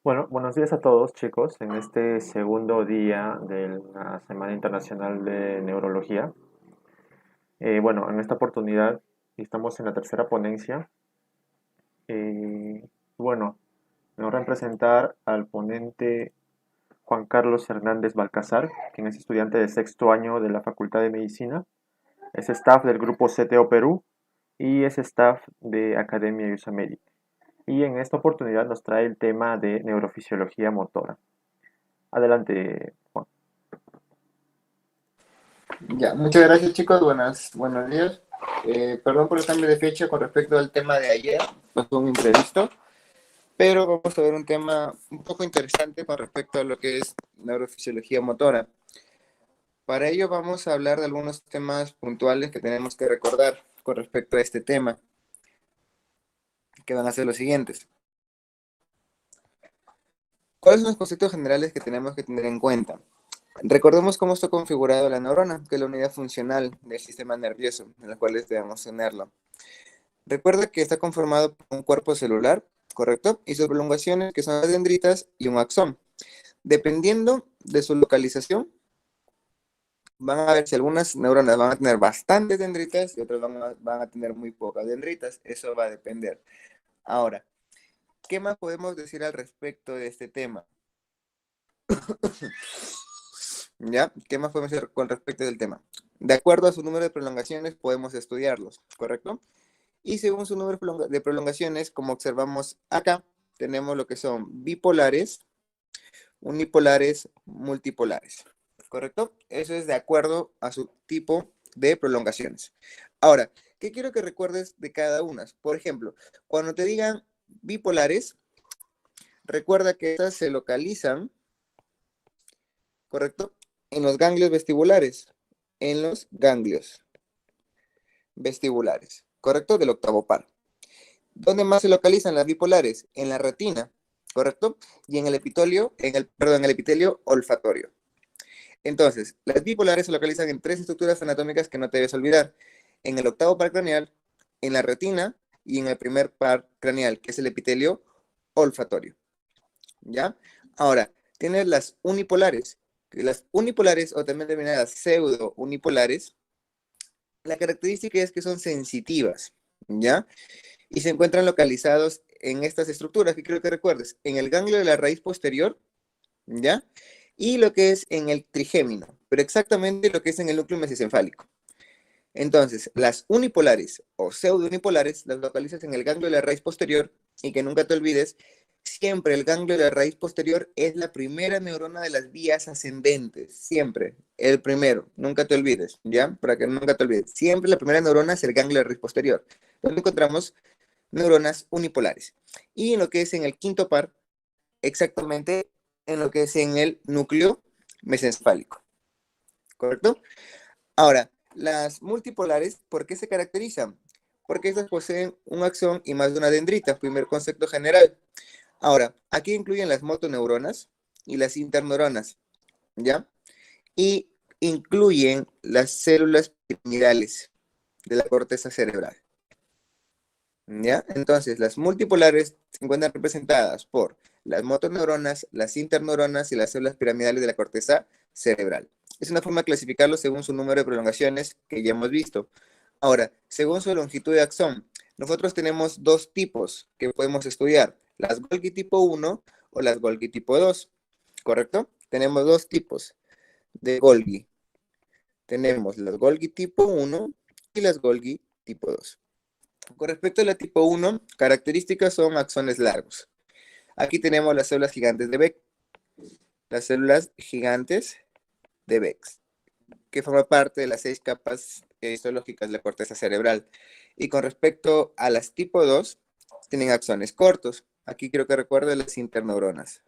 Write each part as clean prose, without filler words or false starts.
Bueno, buenos días a todos, chicos. En este segundo día de la Semana Internacional de Neurología. Bueno, en esta oportunidad estamos en la tercera ponencia. Bueno, me honra presentar al ponente Juan Carlos Hernández Balcazar, quien es estudiante de sexto año de la Facultad de Medicina, es staff del grupo CTO Perú y es staff de Academia USAMEDIC. Y en esta oportunidad nos trae el tema de neurofisiología motora. Adelante, Juan. Ya, muchas gracias chicos, buenos días. Perdón por el cambio de fecha con respecto al tema de ayer, pasó un imprevisto, pero vamos a ver un tema un poco interesante con respecto a lo que es neurofisiología motora. Para ello vamos a hablar de algunos temas puntuales que tenemos que recordar con respecto a este tema, que van a ser los siguientes. ¿Cuáles son los conceptos generales que tenemos que tener en cuenta? Recordemos cómo está configurada la neurona, que es la unidad funcional del sistema nervioso, en la cual debemos tenerlo. Recuerda que está conformado por un cuerpo celular, ¿correcto? Y sus prolongaciones, que son las dendritas y un axón. Dependiendo de su localización, van a ver si algunas neuronas van a tener bastantes dendritas y otras van a tener muy pocas dendritas. Eso va a depender. Ahora, ¿qué más podemos decir al respecto de este tema? ¿Ya? ¿Qué más podemos decir con respecto del tema? De acuerdo a su número de prolongaciones, podemos estudiarlos, ¿correcto? Y según su número de prolongaciones, como observamos acá, tenemos lo que son bipolares, unipolares, multipolares. ¿Correcto? Eso es de acuerdo a su tipo de prolongaciones. Ahora, ¿qué quiero que recuerdes de cada una? Por ejemplo, cuando te digan bipolares, recuerda que estas se localizan, ¿correcto? En los ganglios vestibulares. En los ganglios vestibulares, ¿correcto? Del octavo par. ¿Dónde más se localizan las bipolares? En la retina, ¿correcto? Y en el epitelio, en el epitelio olfatorio. Entonces, las bipolares se localizan en tres estructuras anatómicas que no te debes olvidar. En el octavo par craneal, en la retina y en el primer par craneal, que es el epitelio olfatorio. ¿Ya? Ahora, tienes las unipolares. Las unipolares, o también denominadas pseudo-unipolares, la característica es que son sensitivas, ¿ya? Y se encuentran localizados en estas estructuras que quiero que recuerdes, en el ganglio de la raíz posterior, ¿ya? Y lo que es en el trigémino, pero exactamente lo que es en el núcleo mesencefálico. Entonces, las unipolares o pseudounipolares las localizas en el ganglio de la raíz posterior y que nunca te olvides, siempre el ganglio de la raíz posterior es la primera neurona de las vías ascendentes, siempre, el primero, nunca te olvides, ¿ya? Para que nunca te olvides, siempre la primera neurona es el ganglio de la raíz posterior, donde encontramos neuronas unipolares. Y en lo que es en el quinto par, exactamente en lo que es en el núcleo mesencefálico, ¿correcto? Ahora, las multipolares, ¿por qué se caracterizan? Porque estas poseen un axón y más de una dendrita, primer concepto general. Ahora, aquí incluyen las motoneuronas y las interneuronas, ¿ya? Y incluyen las células piramidales de la corteza cerebral, ¿ya? Entonces, las multipolares se encuentran representadas por las motoneuronas, las interneuronas y las células piramidales de la corteza cerebral. Es una forma de clasificarlo según su número de prolongaciones que ya hemos visto. Ahora, según su longitud de axón, nosotros tenemos dos tipos que podemos estudiar, las Golgi tipo 1 o las Golgi tipo 2, ¿correcto? Tenemos dos tipos de Golgi. Tenemos las Golgi tipo 1 y las Golgi tipo 2. Con respecto a la tipo 1, características son axones largos. Aquí tenemos las células gigantes de Beck, las células gigantes de Beck, que forma parte de las 6 capas histológicas de la corteza cerebral. Y con respecto a las tipo 2, tienen axones cortos. Aquí quiero que recuerde las interneuronas.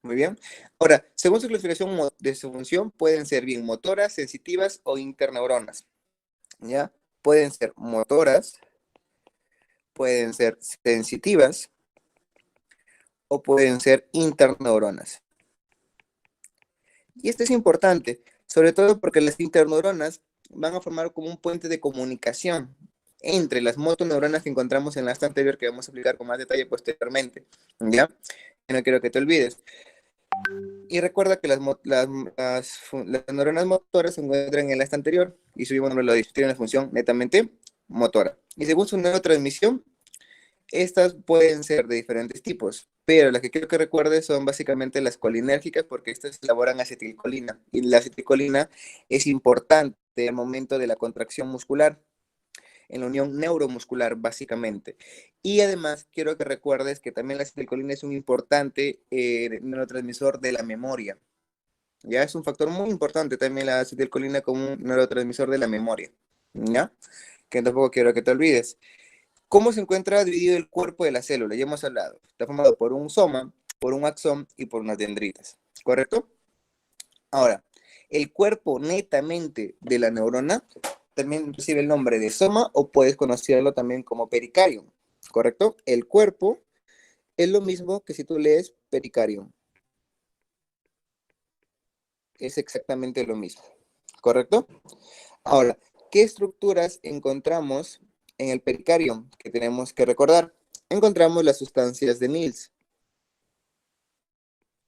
Muy bien. Ahora, según su clasificación de su función, pueden ser bien motoras, sensitivas o interneuronas. ¿Ya? Pueden ser motoras, pueden ser sensitivas o pueden ser interneuronas. Y esto es importante, sobre todo porque las interneuronas van a formar como un puente de comunicación entre las motoneuronas que encontramos en la esta anterior, que vamos a explicar con más detalle posteriormente, ¿ya? No quiero que te olvides. Y recuerda que las neuronas motoras se encuentran en la esta anterior, y su mismo nombre lo dice, tienen una función netamente motora. Y según su neurotransmisión, estas pueden ser de diferentes tipos, pero las que quiero que recuerdes son básicamente las colinérgicas, porque estas elaboran acetilcolina, y la acetilcolina es importante al momento de la contracción muscular, en la unión neuromuscular, básicamente. Y además, quiero que recuerdes que también la acetilcolina es un importante neurotransmisor de la memoria. Ya es un factor muy importante también la acetilcolina como un neurotransmisor de la memoria. ¿Ya? Que tampoco quiero que te olvides. ¿Cómo se encuentra dividido el cuerpo de la célula? Ya hemos hablado. Está formado por un soma, por un axón y por unas dendritas. ¿Correcto? Ahora, el cuerpo netamente de la neurona también recibe el nombre de soma o puedes conocerlo también como pericardium. ¿Correcto? El cuerpo es lo mismo que si tú lees pericardium. Es exactamente lo mismo. ¿Correcto? Ahora, ¿qué estructuras encontramos en el pericardium que tenemos que recordar? Encontramos las sustancias de Nils.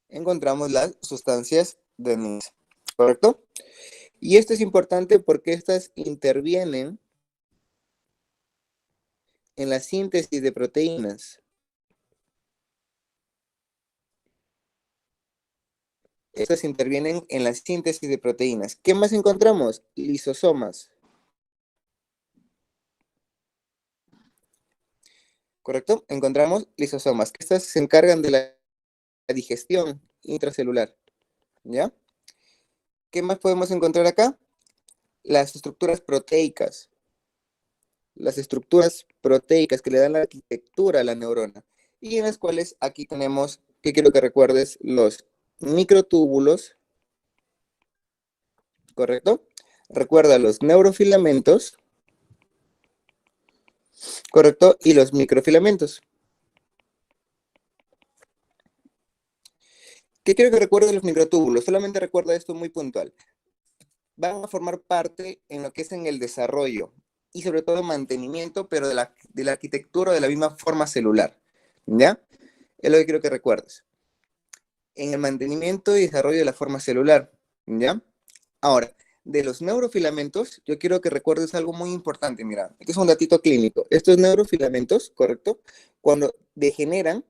Encontramos las sustancias de Nils. ¿Correcto? Y esto es importante porque estas intervienen en la síntesis de proteínas. Estas intervienen en la síntesis de proteínas. ¿Qué más encontramos? Lisosomas. ¿Correcto? Encontramos lisosomas, que estas se encargan de la digestión intracelular. ¿Ya? ¿Qué más podemos encontrar acá? Las estructuras proteicas. Las estructuras proteicas que le dan la arquitectura a la neurona. Y en las cuales aquí tenemos, que quiero que recuerdes, los microtúbulos. ¿Correcto? Recuerda los neurofilamentos. ¿Correcto? Y los microfilamentos. ¿Qué quiero que recuerde los microtúbulos? Solamente recuerda esto muy puntual. Van a formar parte en lo que es en el desarrollo y sobre todo mantenimiento, pero de la arquitectura de la misma forma celular. ¿Ya? Es lo que quiero que recuerdes. En el mantenimiento y desarrollo de la forma celular. ¿Ya? Ahora, de los neurofilamentos, yo quiero que recuerdes algo muy importante. Mira, este es un datito clínico. Estos neurofilamentos, ¿correcto? Cuando degeneran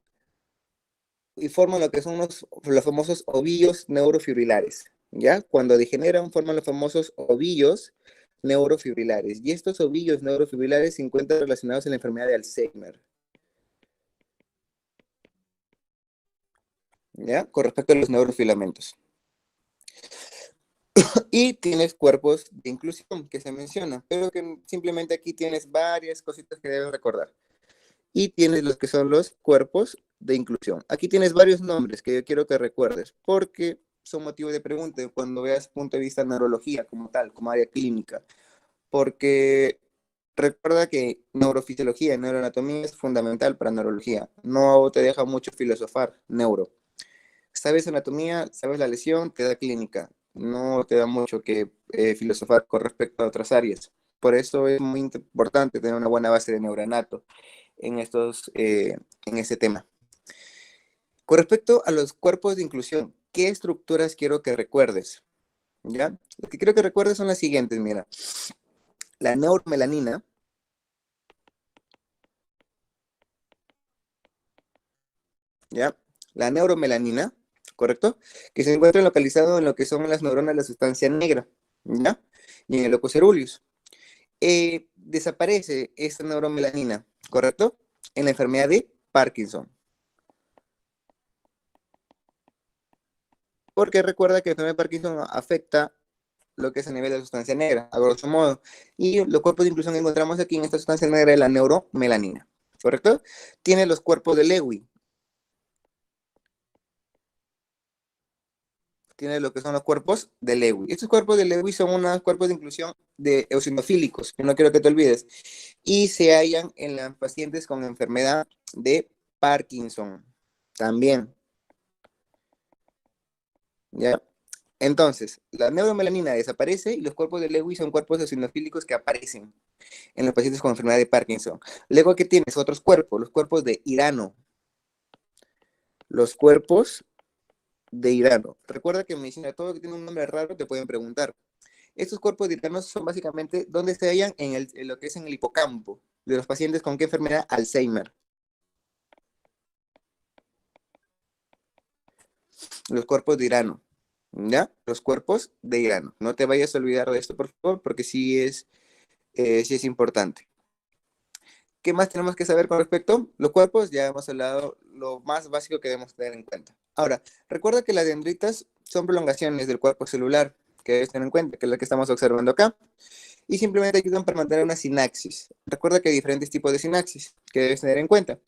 y forman lo que son los famosos ovillos neurofibrilares, ¿ya? Cuando degeneran, forman los famosos ovillos neurofibrilares. Y estos ovillos neurofibrilares se encuentran relacionados en la enfermedad de Alzheimer, ¿ya? Con respecto a los neurofilamentos. Y tienes cuerpos de inclusión que se menciona, pero que simplemente aquí tienes varias cositas que debes recordar. Y tienes los que son los cuerpos de inclusión. Aquí tienes varios nombres que yo quiero que recuerdes, porque son motivo de pregunta cuando veas punto de vista de neurología como tal, como área clínica, porque recuerda que neurofisiología y neuroanatomía es fundamental para neurología, no te deja mucho filosofar, neuro. Sabes anatomía, sabes la lesión, te da clínica, no te da mucho que filosofar con respecto a otras áreas. Por eso es muy importante tener una buena base de neuroanato en este tema. Con respecto a los cuerpos de inclusión, ¿qué estructuras quiero que recuerdes? ¿Ya? Lo que quiero que recuerdes son las siguientes, mira. La neuromelanina, ¿ya? La neuromelanina, ¿correcto? Que se encuentra localizado en lo que son las neuronas de la sustancia negra, ¿ya? Y en el locus coeruleus. Desaparece esta neuromelanina, ¿correcto? En la enfermedad de Parkinson. Porque recuerda que la enfermedad de Parkinson afecta lo que es a nivel de la sustancia negra, a grosso modo. Y los cuerpos de inclusión que encontramos aquí en esta sustancia negra es la neuromelanina, ¿correcto? Tiene los cuerpos de Lewy. Tiene lo que son los cuerpos de Lewy. Estos cuerpos de Lewy son unos cuerpos de inclusión de eosinofílicos, que no quiero que te olvides. Y se hallan en las pacientes con enfermedad de Parkinson. También. ¿Ya? Entonces, la neuromelanina desaparece y los cuerpos de Lewy son cuerpos eosinofílicos que aparecen en los pacientes con enfermedad de Parkinson. Luego, ¿qué tienes? Otros cuerpos, los cuerpos de Hirano. Los cuerpos de Hirano. Recuerda que en medicina todo lo que tiene un nombre raro te pueden preguntar. Estos cuerpos de Hirano son básicamente donde se hallan en lo que es en el hipocampo de los pacientes con qué enfermedad, Alzheimer. Los cuerpos de Hirano. ¿Ya? Los cuerpos de Hirano. No te vayas a olvidar de esto, por favor, porque sí es importante. ¿Qué más tenemos que saber con respecto? Los cuerpos, ya hemos hablado lo más básico que debemos tener en cuenta. Ahora, recuerda que las dendritas son prolongaciones del cuerpo celular, que debes tener en cuenta, que es la que estamos observando acá, y simplemente ayudan para mantener una sinapsis. Recuerda que hay diferentes tipos de sinapsis que debes tener en cuenta,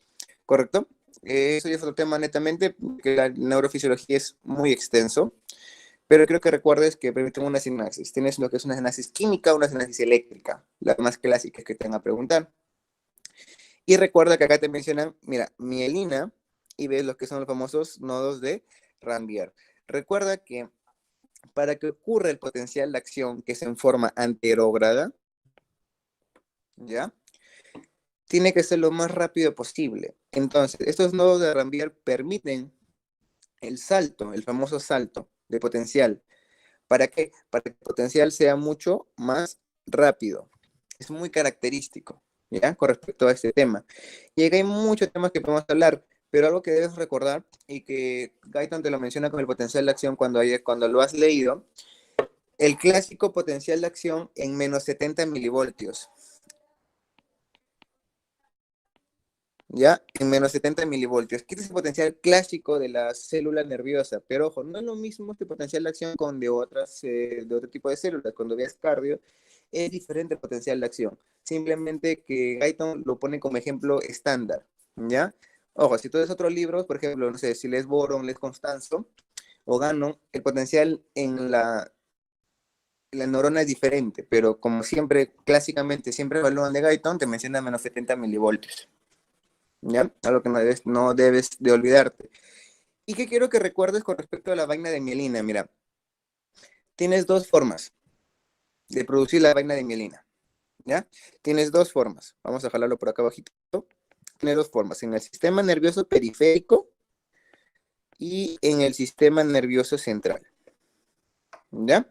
¿correcto? Eso ya es otro tema netamente, que la neurofisiología es muy extenso, pero creo que recuerdes que permiten una sinapsis. Tienes lo que es una sinapsis química, una sinapsis eléctrica, la más clásica que te van a preguntar. Y recuerda que acá te mencionan, mira, mielina, y ves lo que son los famosos nodos de Ranvier. Recuerda que para que ocurra el potencial de acción que es en forma anterógrada, ¿ya? Tiene que ser lo más rápido posible. Entonces, estos nodos de Ranvier permiten el salto, el famoso salto de potencial. ¿Para qué? Para que el potencial sea mucho más rápido. Es muy característico, ¿ya? Con respecto a este tema. Y acá hay muchos temas que podemos hablar, pero algo que debes recordar y que Gaiton te lo menciona con el potencial de acción cuando lo has leído, el clásico potencial de acción en menos 70 milivoltios. ¿Ya? En menos 70 milivoltios. ¿Qué es el potencial clásico de la célula nerviosa? Pero ojo, no es lo mismo este potencial de acción con de otro tipo de células. Cuando veas cardio, es diferente el potencial de acción. Simplemente que Gaiton lo pone como ejemplo estándar, ¿ya? Ojo, si tú lees otros libros, por ejemplo, no sé, si lees Boron, lees Constanzo o Gannon, el potencial en la neurona es diferente, pero como siempre, clásicamente, siempre evalúan de Gaiton, te menciona menos 70 milivoltios. ¿Ya? Algo que no debes de olvidarte. ¿Y qué quiero que recuerdes con respecto a la vaina de mielina? Mira, tienes dos formas de producir la vaina de mielina, ¿ya? Tienes dos formas. Vamos a jalarlo por acá abajito. Tienes dos formas, en el sistema nervioso periférico y en el sistema nervioso central, ¿ya?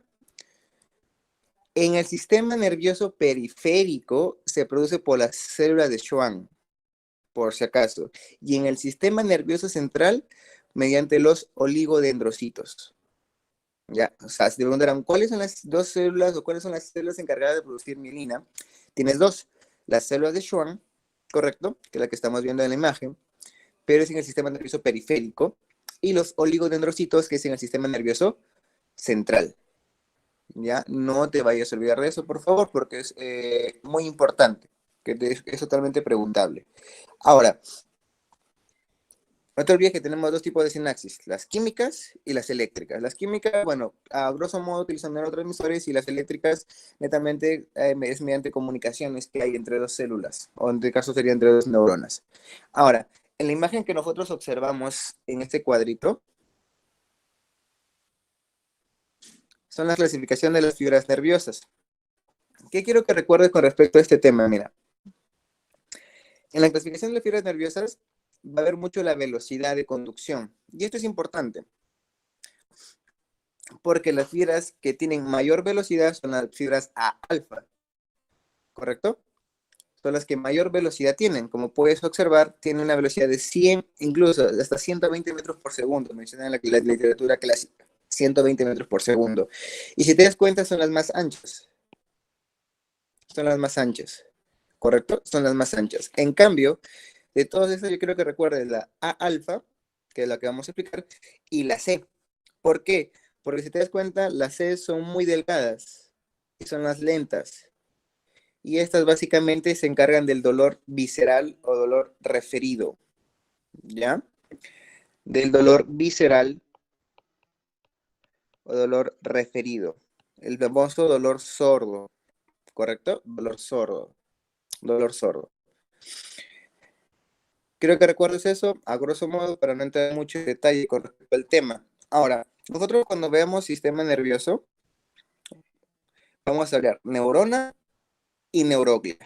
En el sistema nervioso periférico se produce por las células de Schwann, por si acaso, y en el sistema nervioso central mediante los oligodendrocitos. Ya, o sea, si te preguntaran cuáles son las dos células o cuáles son las células encargadas de producir mielina, tienes dos, las células de Schwann, correcto, que es la que estamos viendo en la imagen, pero es en el sistema nervioso periférico, y los oligodendrocitos, que es en el sistema nervioso central. Ya, no te vayas a olvidar de eso, por favor, porque es muy importante, es totalmente preguntable. Ahora, no te olvides que tenemos dos tipos de sinapsis, las químicas y las eléctricas. Las químicas, bueno, a grosso modo utilizan neurotransmisores y las eléctricas netamente es mediante comunicaciones que hay entre dos células, o en este caso sería entre dos neuronas. Ahora, en la imagen que nosotros observamos en este cuadrito, son la clasificación de las fibras nerviosas. ¿Qué quiero que recuerdes con respecto a este tema? Mira, en la clasificación de las fibras nerviosas va a haber mucho la velocidad de conducción. Y esto es importante, porque las fibras que tienen mayor velocidad son las fibras A alfa, ¿correcto? Son las que mayor velocidad tienen. Como puedes observar, tienen una velocidad de 100, incluso hasta 120 metros por segundo, menciona en la literatura clásica. 120 metros por segundo. Y si te das cuenta, son las más anchas. Son las más anchas. ¿Correcto? Son las más anchas. En cambio, de todas estas, yo creo que recuerdes la A alfa, que es la que vamos a explicar, y la C. ¿Por qué? Porque si te das cuenta, las C son muy delgadas y son las lentas. Y estas básicamente se encargan del dolor visceral o dolor referido, ¿ya? Del dolor visceral o dolor referido. El famoso dolor sordo, ¿correcto? Dolor sordo, dolor sordo. Creo que recuerdes eso, a grosso modo, para no entrar en mucho detalle con respecto al tema. Ahora, Nosotros cuando vemos sistema nervioso, vamos a hablar neurona y neuroglia.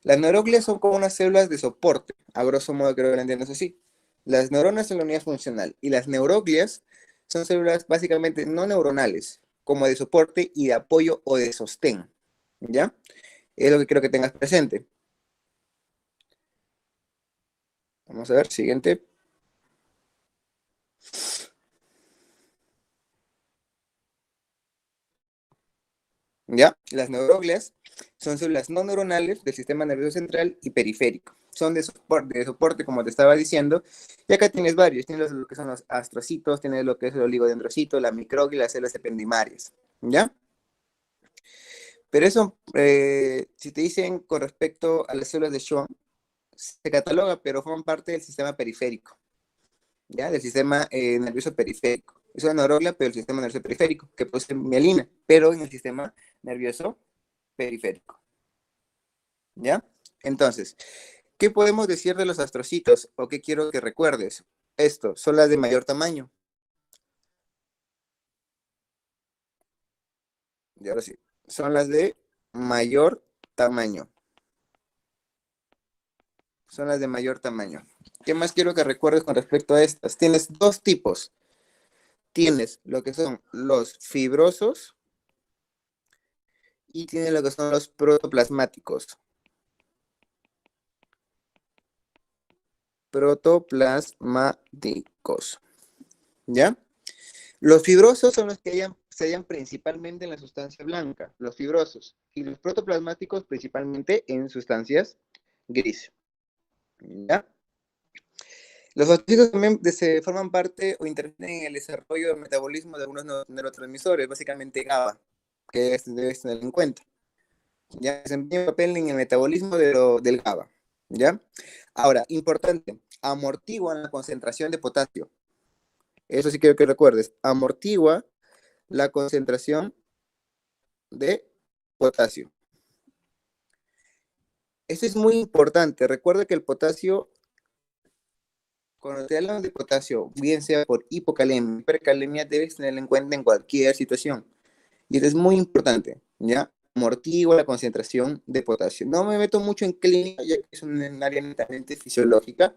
Las neuroglias son como unas células de soporte, a grosso modo creo que lo entiendes así. Las neuronas son la unidad funcional y las neuroglias son células básicamente no neuronales, como de soporte y de apoyo o de sostén, ¿ya? Es lo que quiero que tengas presente. Vamos a ver, siguiente. ¿Ya? Las neuroglias son células no neuronales del sistema nervioso central y periférico. Son de soporte, como te estaba diciendo. Y acá tienes varios. Tienes lo que son los astrocitos, tienes lo que es el oligodendrocito, la microglia y las células ependimarias. ¿Ya? Pero eso, si te dicen con respecto a las células de Schwann, se cataloga, pero forman parte del sistema periférico. ¿Ya? Del sistema nervioso periférico. Es una neuroglia, pero el sistema nervioso periférico, que produce mielina, pero en el sistema nervioso periférico. ¿Ya? Entonces, ¿qué podemos decir de los astrocitos? ¿O qué quiero que recuerdes? Esto, son las de mayor tamaño. Y ahora sí, son las de mayor tamaño. Son las de mayor tamaño. ¿Qué más quiero que recuerdes con respecto a estas? Tienes dos tipos. Tienes lo que son los fibrosos y tienes lo que son los protoplasmáticos. Protoplasmáticos. ¿Ya? Los fibrosos son los que se hallan principalmente en la sustancia blanca, los fibrosos, y los protoplasmáticos principalmente en sustancias gris. ¿Ya? Los fosfolitos también se forman parte o intervienen en el desarrollo del metabolismo de algunos neurotransmisores, básicamente GABA, que debes tener en cuenta. Ya desempeña un papel en el metabolismo del GABA. ¿Ya? Ahora, importante, amortiguan la concentración de potasio. Eso sí quiero que recuerdes. Amortigua la concentración de potasio. Esto es muy importante. Recuerda que el potasio, cuando te hablan de potasio, bien sea por hipocalemia, hipercalemia, debes tenerlo en cuenta en cualquier situación. Y esto es muy importante, ¿ya? Amortigua la concentración de potasio. No me meto mucho en clínica, ya que es un área netamente fisiológica.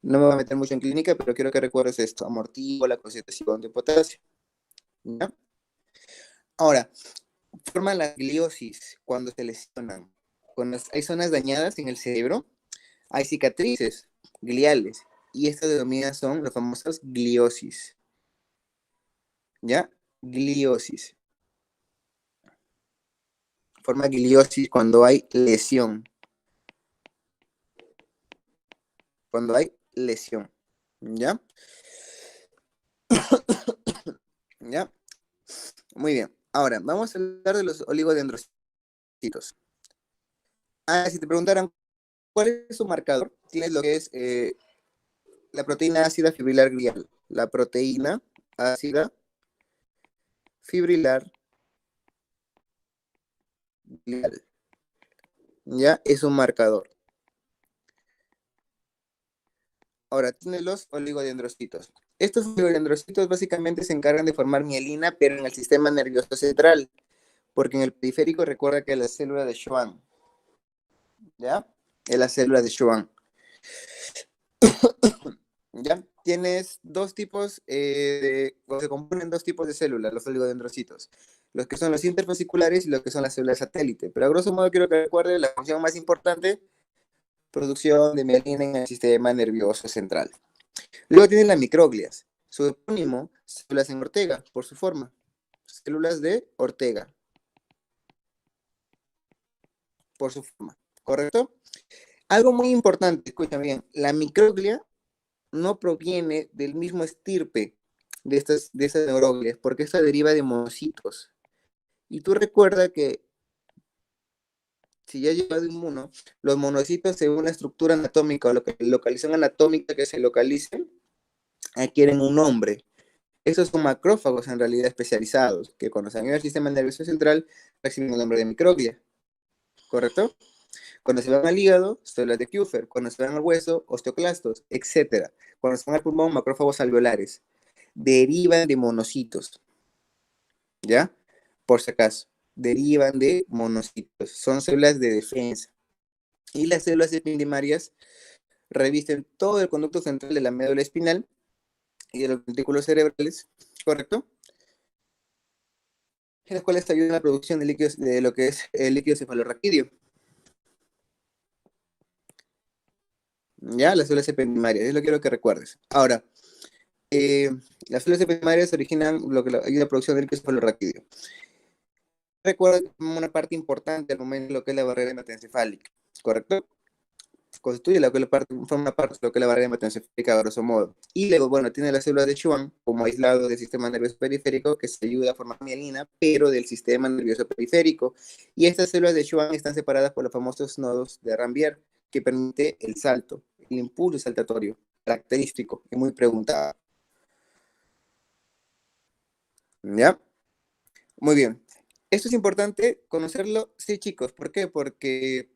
No me voy a meter mucho en clínica, pero quiero que recuerdes esto. Amortigua la concentración de potasio, ¿ya? Ahora, forma la gliosis cuando se lesionan. Cuando hay zonas dañadas en el cerebro, hay cicatrices gliales y estas denominadas son las famosas gliosis. ¿Ya? Gliosis. Forma gliosis cuando hay lesión. Cuando hay lesión. ¿Ya? ¿Ya? Muy bien. Ahora, vamos a hablar de los oligodendrocitos. Si te preguntaran cuál es su marcador, tienes lo que es la proteína ácida fibrilar glial. La proteína ácida fibrilar glial. Ya es un marcador. Ahora, tiene los oligodendrocitos. Estos oligodendrocitos básicamente se encargan de formar mielina, pero en el sistema nervioso central, porque en el periférico recuerda que es la célula de Schwann. ¿Ya? Es la célula de Schwann. ¿Ya? Tienes dos tipos, o se componen dos tipos de células, los oligodendrocitos. Los que son los interfasciculares y los que son las células satélite. Pero a grosso modo quiero que recuerde la función más importante, producción de mielina en el sistema nervioso central. Luego tienen las microglias. Su epónimo, células en Ortega, por su forma. Células de Ortega, por su forma. ¿Correcto? Algo muy importante, escucha bien, la microglia no proviene del mismo estirpe de estas neuroglias, porque esta deriva de monocitos. Y tú recuerda que si ya llevado inmuno, los monocitos según la estructura anatómica o la localización anatómica que se localicen, adquieren un nombre. Estos son macrófagos en realidad especializados, que cuando se van al sistema nervioso central reciben el nombre de microglia, ¿correcto? Cuando se van al hígado, células de Kupffer. Cuando se van al hueso, osteoclastos, etc. Cuando se van al pulmón, macrófagos alveolares. derivan de monocitos, ¿ya? Por si acaso, derivan de monocitos, son células de defensa. Y las células epidemarias revisten todo el conducto central de la médula espinal y de los ventículos cerebrales, ¿correcto? En las cuales ayudan a la producción de líquidos, de lo que es el líquido cefalorraquídeo. Ya, las células epidemarias, es lo que quiero que recuerdes. Ahora, las células epidemarias originan lo que ayuda a la producción de líquido cefalorraquídeo. Recuerda una parte importante al momento de lo que es la barrera hematoencefálica, ¿correcto? Constituye forma parte de lo que es la barrera hematoencefálica, a grosso modo. Y luego, bueno, tiene las células de Schwann como aislado del sistema nervioso periférico que se ayuda a formar mielina, pero del sistema nervioso periférico. Y estas células de Schwann están separadas por los famosos nodos de Ranvier, que permite el salto, el impulso saltatorio, característico y muy preguntado. ¿Ya? Muy bien. Esto es importante conocerlo, sí, chicos. ¿Por qué? Porque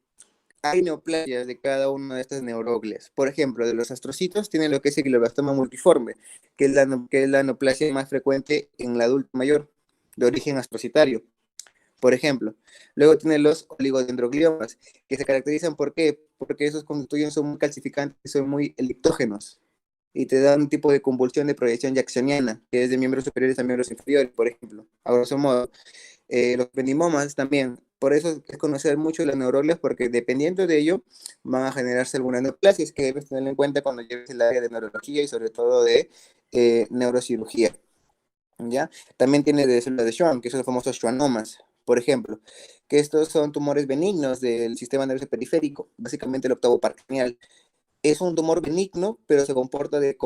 hay neoplasias de cada una de estas neuroglias. Por ejemplo, de los astrocitos tienen lo que es el glioblastoma multiforme, que es la neoplasia más frecuente en el adulto mayor, de origen astrocitario, por ejemplo. Luego tienen los oligodendrogliomas, que se caracterizan ¿por qué? Porque esos constituyen son muy calcificantes y son muy elictógenos, y te dan un tipo de convulsión de proyección jacksoniana, que es de miembros superiores a miembros inferiores, por ejemplo, a grosso modo. Los ependimomas también. Por eso es conocer mucho las neuroglias, porque dependiendo de ello van a generarse algunas neoplasias que debes tener en cuenta cuando lleves el área de neurología y sobre todo de neurocirugía. ¿Ya? También tiene de células de Schwann, que son los famosos schwannomas, por ejemplo, que estos son tumores benignos del sistema nervioso periférico, básicamente el octavo par craneal. Es un tumor benigno, pero se comporta tiene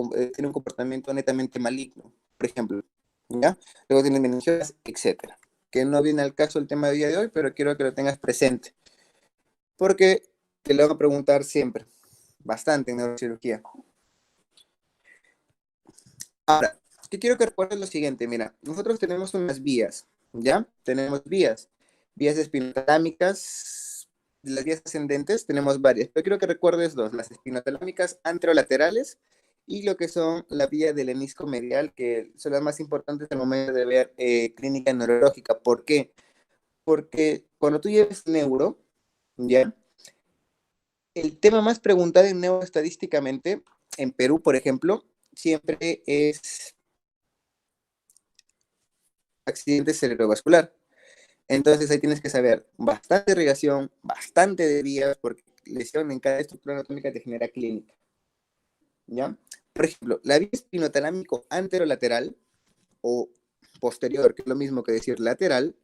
un comportamiento netamente maligno, por ejemplo. ¿Ya? Luego tienen meningiomas, etcétera. Que no viene al caso el tema del día de hoy, pero quiero que lo tengas presente. Porque te lo van a preguntar siempre, bastante en neurocirugía. Ahora, que quiero que recuerdes lo siguiente, mira, nosotros tenemos unas vías, ¿ya? Tenemos vías espinotalámicas, las vías ascendentes tenemos varias, pero quiero que recuerdes dos, las espinotalámicas anterolaterales y lo que son la vía del hemisco medial, que son las más importantes al momento de ver clínica neurológica. ¿Por qué? Porque cuando tú lleves neuro, ¿ya? El tema más preguntado en neuroestadísticamente, en Perú, por ejemplo, siempre es accidente cerebrovascular. Entonces ahí tienes que saber bastante irrigación, bastante de vías, porque lesión en cada estructura anatómica te genera clínica. ¿Ya? Por ejemplo, la vía espinotalámico anterolateral o posterior, que es lo mismo que decir lateral,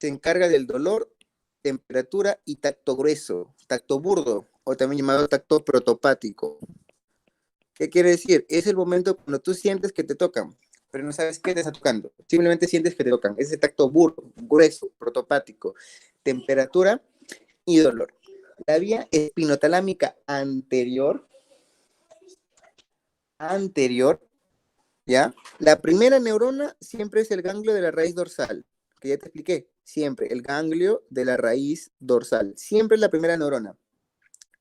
se encarga del dolor, temperatura y tacto grueso, tacto burdo, o también llamado tacto protopático. ¿Qué quiere decir? Es el momento cuando tú sientes que te tocan, pero no sabes qué te está tocando. Simplemente sientes que te tocan. Es ese tacto burdo, grueso, protopático, temperatura y dolor. La vía espinotalámica anterior, ¿ya? La primera neurona siempre es el ganglio de la raíz dorsal, que ya te expliqué, siempre, el ganglio de la raíz dorsal, siempre es la primera neurona,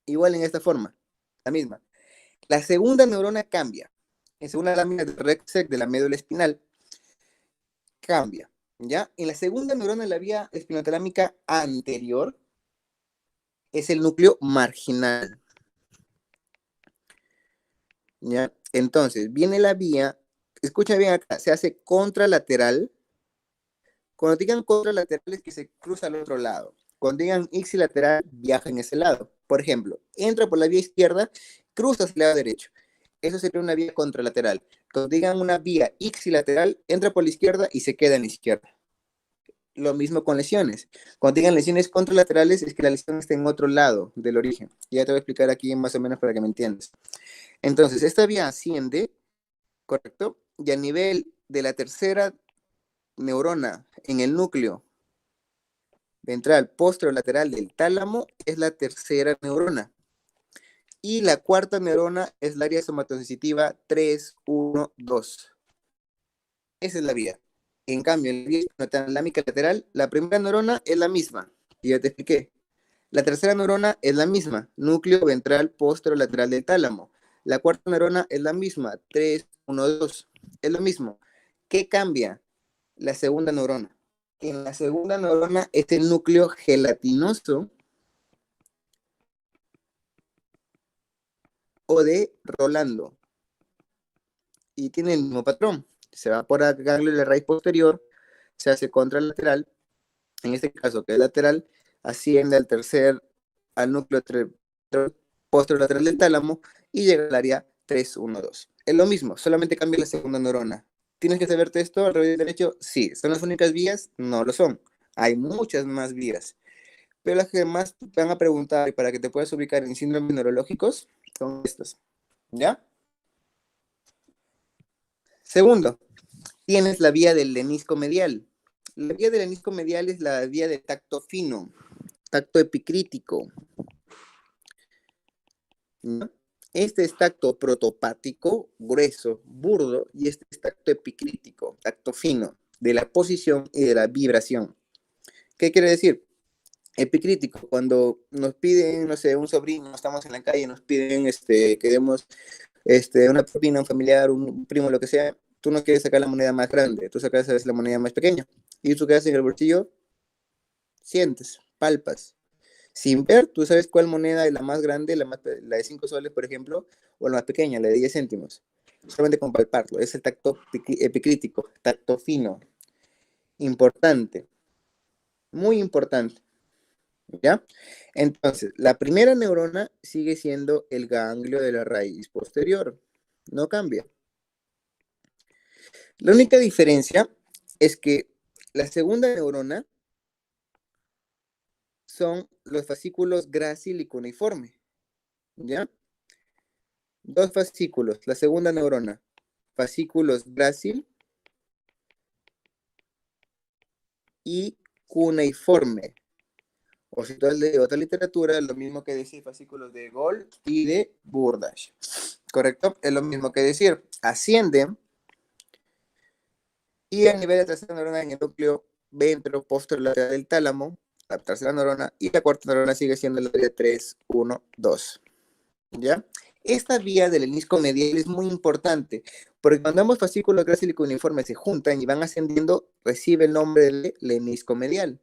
igual en esta forma, la misma. La segunda neurona cambia, en segunda lámina de Rexec de la médula espinal, cambia, ¿ya? En la segunda neurona de la vía espinotalámica anterior es el núcleo marginal, ¿ya? Entonces, viene la vía, escucha bien acá, se hace contralateral. Cuando digan contralateral es que se cruza al otro lado. Cuando digan ipsilateral, viaja en ese lado. Por ejemplo, entra por la vía izquierda, cruza hacia el lado derecho. Eso sería una vía contralateral. Cuando digan una vía ipsilateral, entra por la izquierda y se queda en la izquierda. Lo mismo con lesiones. Cuando digan lesiones contralaterales, es que la lesión está en otro lado del origen. Ya te voy a explicar aquí más o menos para que me entiendas. Entonces, esta vía asciende, ¿correcto? Y a nivel de la tercera neurona en el núcleo ventral posterolateral del tálamo es la tercera neurona. Y la cuarta neurona es el área somatosensitiva 3, 1, 2. Esa es la vía. En cambio, en la vía espinotalámica lateral, la primera neurona es la misma, y ya te expliqué. La tercera neurona es la misma, núcleo ventral posterolateral del tálamo. La cuarta neurona es la misma, 3, 1, 2. Es lo mismo. ¿Qué cambia la segunda neurona? En la segunda neurona es el núcleo gelatinoso o de Rolando. Y tiene el mismo patrón. Se va por el ganglio de la raíz posterior, se hace contralateral. En este caso, que es lateral, asciende al núcleo posterolateral del tálamo y llega al área 312. Es lo mismo, solamente cambia la segunda neurona. ¿Tienes que saberte esto al revés derecho? Sí. ¿Son las únicas vías? No lo son. Hay muchas más vías. Pero las que más te van a preguntar y para que te puedas ubicar en síndromes neurológicos son estas. ¿Ya? Segundo, tienes la vía del lenisco medial. La vía del lenisco medial es la vía de tacto fino, tacto epicrítico. ¿No? Este es tacto protopático, grueso, burdo, y este es tacto epicrítico, tacto fino, de la posición y de la vibración. ¿Qué quiere decir? Epicrítico, cuando nos piden, no sé, un sobrino, estamos en la calle, nos piden que demos una propina, un familiar, un primo, lo que sea, tú no quieres sacar la moneda más grande, tú sacas la moneda más pequeña. Y tú quedas en el bolsillo, sientes, palpas. Sin ver, tú sabes cuál moneda es la más grande, la de 5 soles, por ejemplo, o la más pequeña, la de 10 céntimos. Solamente con palparlo. Es el tacto epicrítico, tacto fino. Importante. Muy importante. ¿Ya? Entonces, la primera neurona sigue siendo el ganglio de la raíz posterior. No cambia. La única diferencia es que la segunda neurona son los fascículos grácil y cuneiforme. ¿Ya? Dos fascículos, la segunda neurona, fascículos grácil y cuneiforme. O si tú has leído otra literatura, lo mismo que decir fascículos de Gold y de Burdach. ¿Correcto? Es lo mismo que decir, ascienden y a nivel de tercera neurona en el núcleo ventro-posterolateral del tálamo, la tercera neurona, y la cuarta neurona sigue siendo la área 3, 1, 2. ¿Ya? Esta vía del lenisco medial es muy importante, porque cuando ambos fascículos grácil y cuneiforme se juntan y van ascendiendo, recibe el nombre de lenisco medial.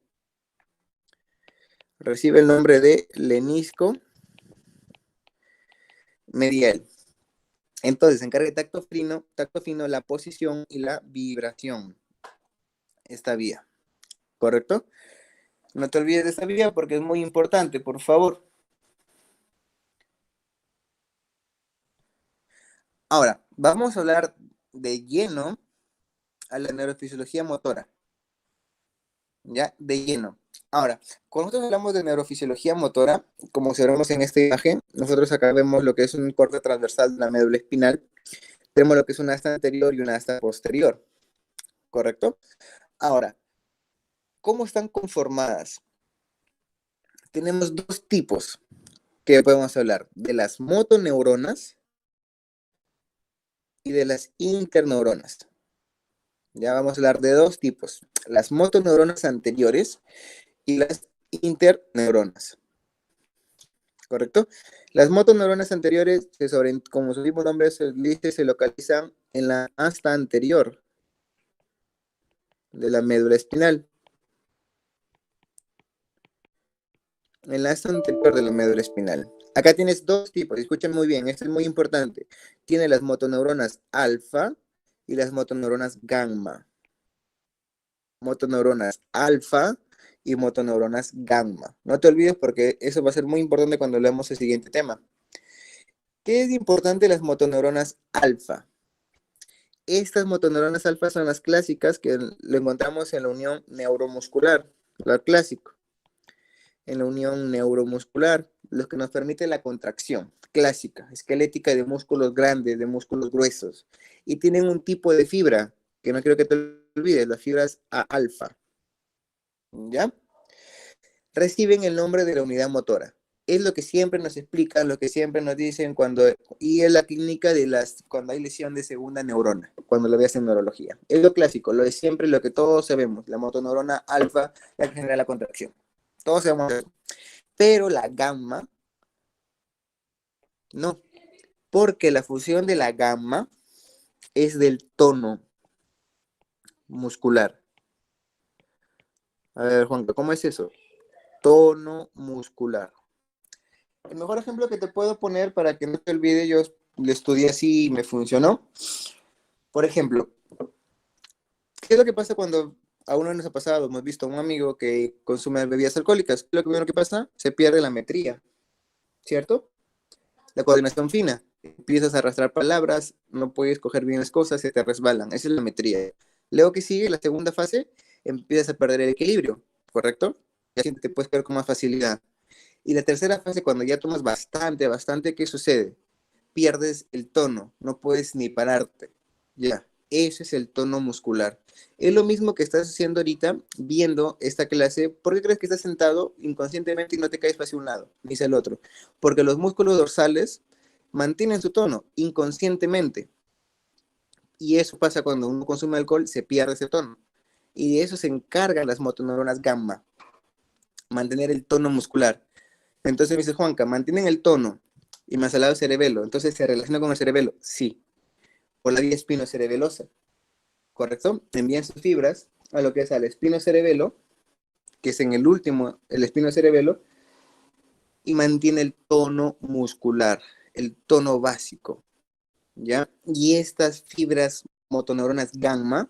Recibe el nombre de lenisco medial. Entonces, se encarga de tacto fino, la posición y la vibración. Esta vía, ¿correcto? No te olvides de esta vía porque es muy importante, por favor. Ahora, vamos a hablar de lleno a la neurofisiología motora. ¿Ya? De lleno. Ahora, cuando nosotros hablamos de neurofisiología motora, como observamos en esta imagen, nosotros acá vemos lo que es un corte transversal de la médula espinal, tenemos lo que es una asta anterior y una asta posterior, ¿correcto? Ahora, ¿cómo están conformadas? Tenemos dos tipos que podemos hablar, de las motoneuronas y de las interneuronas. Ya vamos a hablar de dos tipos, las motoneuronas anteriores y las interneuronas. ¿Correcto? Las motoneuronas anteriores, como su mismo nombre se dice, se localizan en la asta anterior de la médula espinal. En la asta anterior de la médula espinal. Acá tienes dos tipos, escuchen muy bien, esto es muy importante. Tiene las motoneuronas alfa y las motoneuronas gamma. Motoneuronas alfa y motoneuronas gamma. No te olvides porque eso va a ser muy importante cuando leamos el siguiente tema. ¿Qué es importante las motoneuronas alfa? Estas motoneuronas alfa son las clásicas que lo encontramos en la unión neuromuscular, lo clásico, en la unión neuromuscular, lo que nos permite la contracción clásica, esquelética de músculos grandes, de músculos gruesos, y tienen un tipo de fibra, que no quiero que te olvides, las fibras A alfa, ¿ya? Reciben el nombre de la unidad motora. Es lo que siempre nos explican, lo que siempre nos dicen y es la clínica cuando hay lesión de segunda neurona, cuando lo veas en neurología. Es lo clásico, lo de siempre, lo que todos sabemos, la motoneurona alfa, la que genera la contracción. Todos sabemos eso. Pero la gamma, no, porque la función de la gamma es del tono muscular. A ver, Juanca, ¿cómo es eso? Tono muscular. El mejor ejemplo que te puedo poner para que no te olvide, yo lo estudié así y me funcionó. Por ejemplo, ¿qué es lo que pasa cuando a uno nos ha pasado? Hemos visto a un amigo que consume bebidas alcohólicas. ¿Qué es lo primero que pasa? Se pierde la metría, ¿cierto? La coordinación fina. Empiezas a arrastrar palabras, no puedes coger bien las cosas, se te resbalan. Esa es la metría. Luego que sigue, la segunda fase, empiezas a perder el equilibrio, ¿correcto? Y así te puedes caer con más facilidad. Y la tercera fase, cuando ya tomas bastante, ¿qué sucede? Pierdes el tono, no puedes ni pararte. Ya, ese es el tono muscular. Es lo mismo que estás haciendo ahorita viendo esta clase. ¿Por qué crees que estás sentado inconscientemente y no te caes hacia un lado, ni hacia el otro? Porque los músculos dorsales mantienen su tono inconscientemente. Y eso pasa cuando uno consume alcohol, se pierde ese tono. Y de eso se encargan las motoneuronas gamma, mantener el tono muscular. Entonces me dice Juanca, ¿mantienen el tono y más al lado cerebelo? Entonces se relaciona con el cerebelo. Sí, por la vía espinocerebelosa, ¿correcto? Envían sus fibras a lo que es al espinocerebelo, que es en el último, el espinocerebelo, y mantiene el tono muscular, el tono básico, ¿ya? Y estas fibras motoneuronas gamma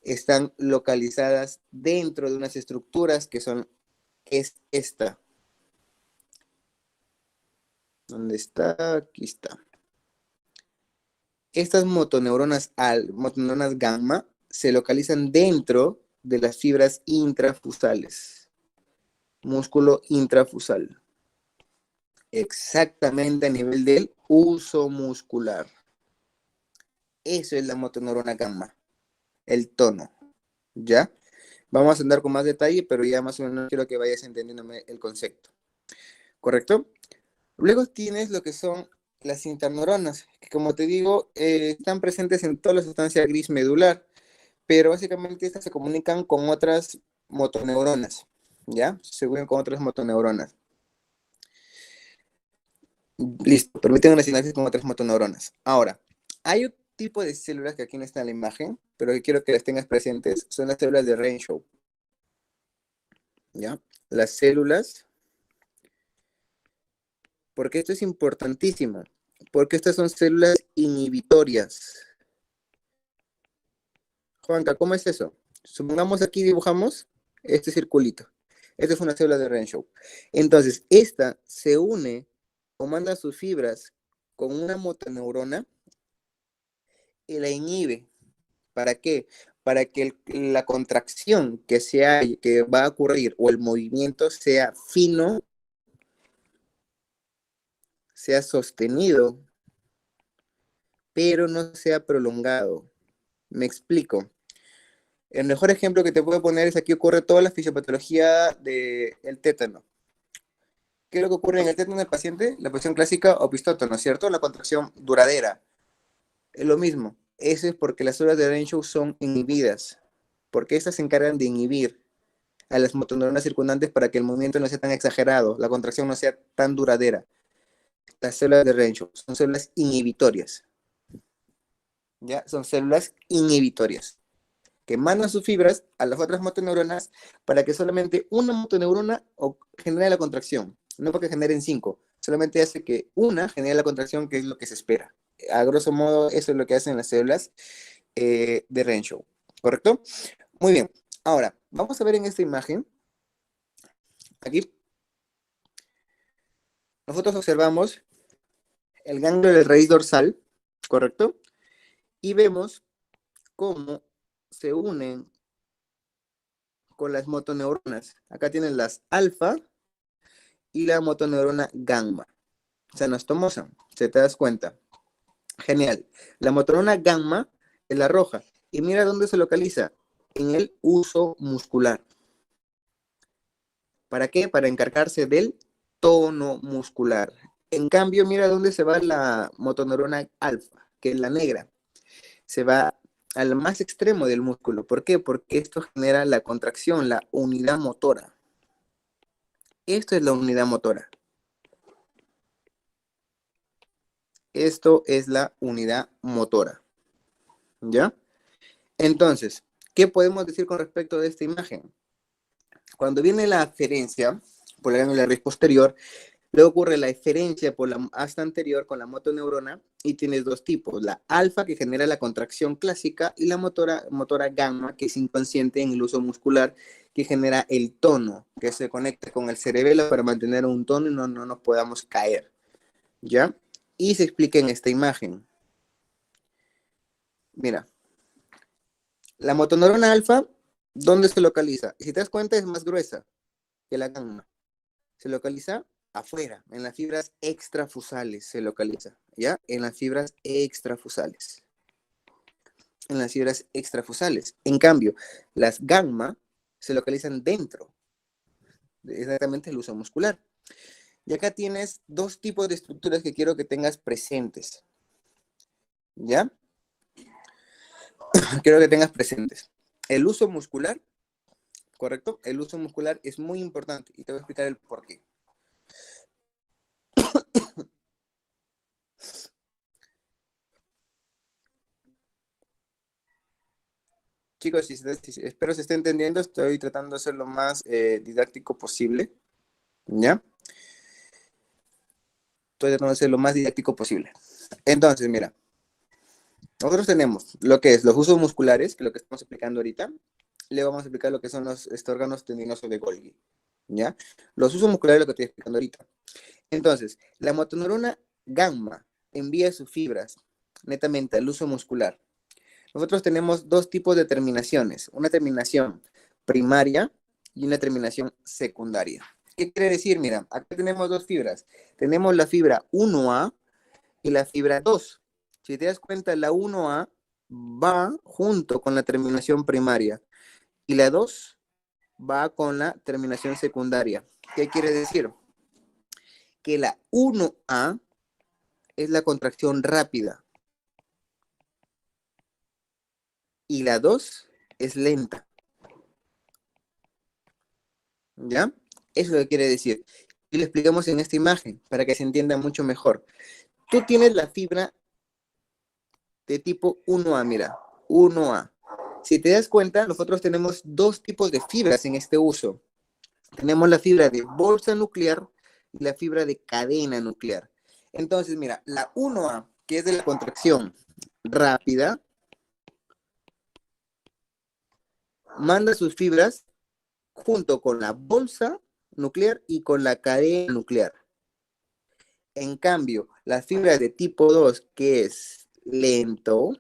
están localizadas dentro de unas estructuras que son, es esta. ¿Dónde está? Aquí está. Estas motoneuronas gamma se localizan dentro de las fibras intrafusales, músculo intrafusal, exactamente a nivel del uso muscular. Eso es la motoneurona gamma, el tono, ¿ya? Vamos a andar con más detalle, pero ya más o menos quiero que vayas entendiéndome el concepto, ¿correcto? Luego tienes lo que son las interneuronas, que como te digo, están presentes en toda la sustancia gris medular, pero básicamente estas se comunican con otras motoneuronas, ¿ya? Se unen con otras motoneuronas. Listo, permiten una sinapsis con otras motoneuronas. Ahora, hay un tipo de células que aquí no está en la imagen, pero que quiero que las tengas presentes, son las células de Renshaw, ¿ya? Las células, porque esto es importantísimo, porque estas son células inhibitorias. Juanca, ¿cómo es eso? Supongamos aquí dibujamos este circulito. Esta es una célula de Renshaw. Entonces, esta se une o manda sus fibras con una motoneurona y la inhibe. ¿Para qué? Para que la contracción que va a ocurrir o el movimiento sea fino, sea sostenido, pero no sea prolongado. Me explico. El mejor ejemplo que te puedo poner es aquí ocurre toda la fisiopatología del tétano. ¿Qué es lo que ocurre en el tétano del paciente? La posición clásica opistótono, ¿cierto? La contracción duradera. Es lo mismo. Eso es porque las células de Renshaw son inhibidas, porque estas se encargan de inhibir a las motoneuronas circundantes para que el movimiento no sea tan exagerado, la contracción no sea tan duradera. Las células de Renshaw son células inhibitorias. ¿Ya? Son células inhibitorias que mandan sus fibras a las otras motoneuronas para que solamente una motoneurona genere la contracción, no porque generen 5, solamente hace que una genere la contracción, que es lo que se espera. A grosso modo, eso es lo que hacen las células de Renshaw, ¿correcto? Muy bien, ahora, vamos a ver en esta imagen, aquí, nosotros observamos el ganglio de raíz dorsal, ¿correcto? Y vemos cómo se unen con las motoneuronas. Acá tienen las alfa y la motoneurona gamma. O sea, anastomosa, ¿se te das cuenta? Genial. La motoneurona gamma es la roja. Y mira dónde se localiza. En el uso muscular. ¿Para qué? Para encargarse del tono muscular. En cambio, mira dónde se va la motoneurona alfa, que es la negra. Se va al más extremo del músculo. ¿Por qué? Porque esto genera la contracción, la unidad motora. Esto es la unidad motora. Esto es la unidad motora. ¿Ya? Entonces, ¿qué podemos decir con respecto de esta imagen? Cuando viene la aferencia por la glándula raíz posterior, luego ocurre la eferencia por la asta anterior con la motoneurona y tienes dos tipos, la alfa que genera la contracción clásica y la motora gamma que es inconsciente en el uso muscular que genera el tono que se conecta con el cerebelo para mantener un tono y no nos podamos caer, ¿ya? Y se explica en esta imagen. Mira, la motoneurona alfa, ¿dónde se localiza? Si te das cuenta es más gruesa que la gamma. Se localiza afuera, en las fibras extrafusales se localiza, ¿ya? En las fibras extrafusales. En las fibras extrafusales. En cambio, las gamma se localizan dentro, exactamente el uso muscular. Y acá tienes dos tipos de estructuras que quiero que tengas presentes, ¿ya? Quiero que tengas presentes. El uso muscular, ¿correcto? El uso muscular es muy importante y te voy a explicar el por qué. Chicos, espero se esté entendiendo, estoy tratando de ser lo más didáctico posible, ¿ya? Estoy tratando de ser lo más didáctico posible. Entonces, mira, nosotros tenemos lo que es los usos musculares, que es lo que estamos explicando ahorita, luego vamos a explicar lo que son los órganos tendinosos de Golgi, ¿ya? Los usos musculares es lo que estoy explicando ahorita. Entonces, la motoneurona gamma envía sus fibras netamente al uso muscular. Nosotros tenemos dos tipos de terminaciones, una terminación primaria y una terminación secundaria. ¿Qué quiere decir? Mira, acá tenemos dos fibras. Tenemos la fibra 1A y la fibra 2. Si te das cuenta, la 1A va junto con la terminación primaria y la 2 va con la terminación secundaria. ¿Qué quiere decir? Que la 1A es la contracción rápida y la 2 es lenta. ¿Ya? Eso es lo que quiere decir. Y lo explicamos en esta imagen para que se entienda mucho mejor. Tú tienes la fibra de tipo 1A, mira, 1A. Si te das cuenta, nosotros tenemos dos tipos de fibras en este uso. Tenemos la fibra de bolsa nuclear y la fibra de cadena nuclear. Entonces, mira, la 1A, que es de la contracción rápida, manda sus fibras junto con la bolsa nuclear y con la cadena nuclear. En cambio, la fibra de tipo 2, que es lento,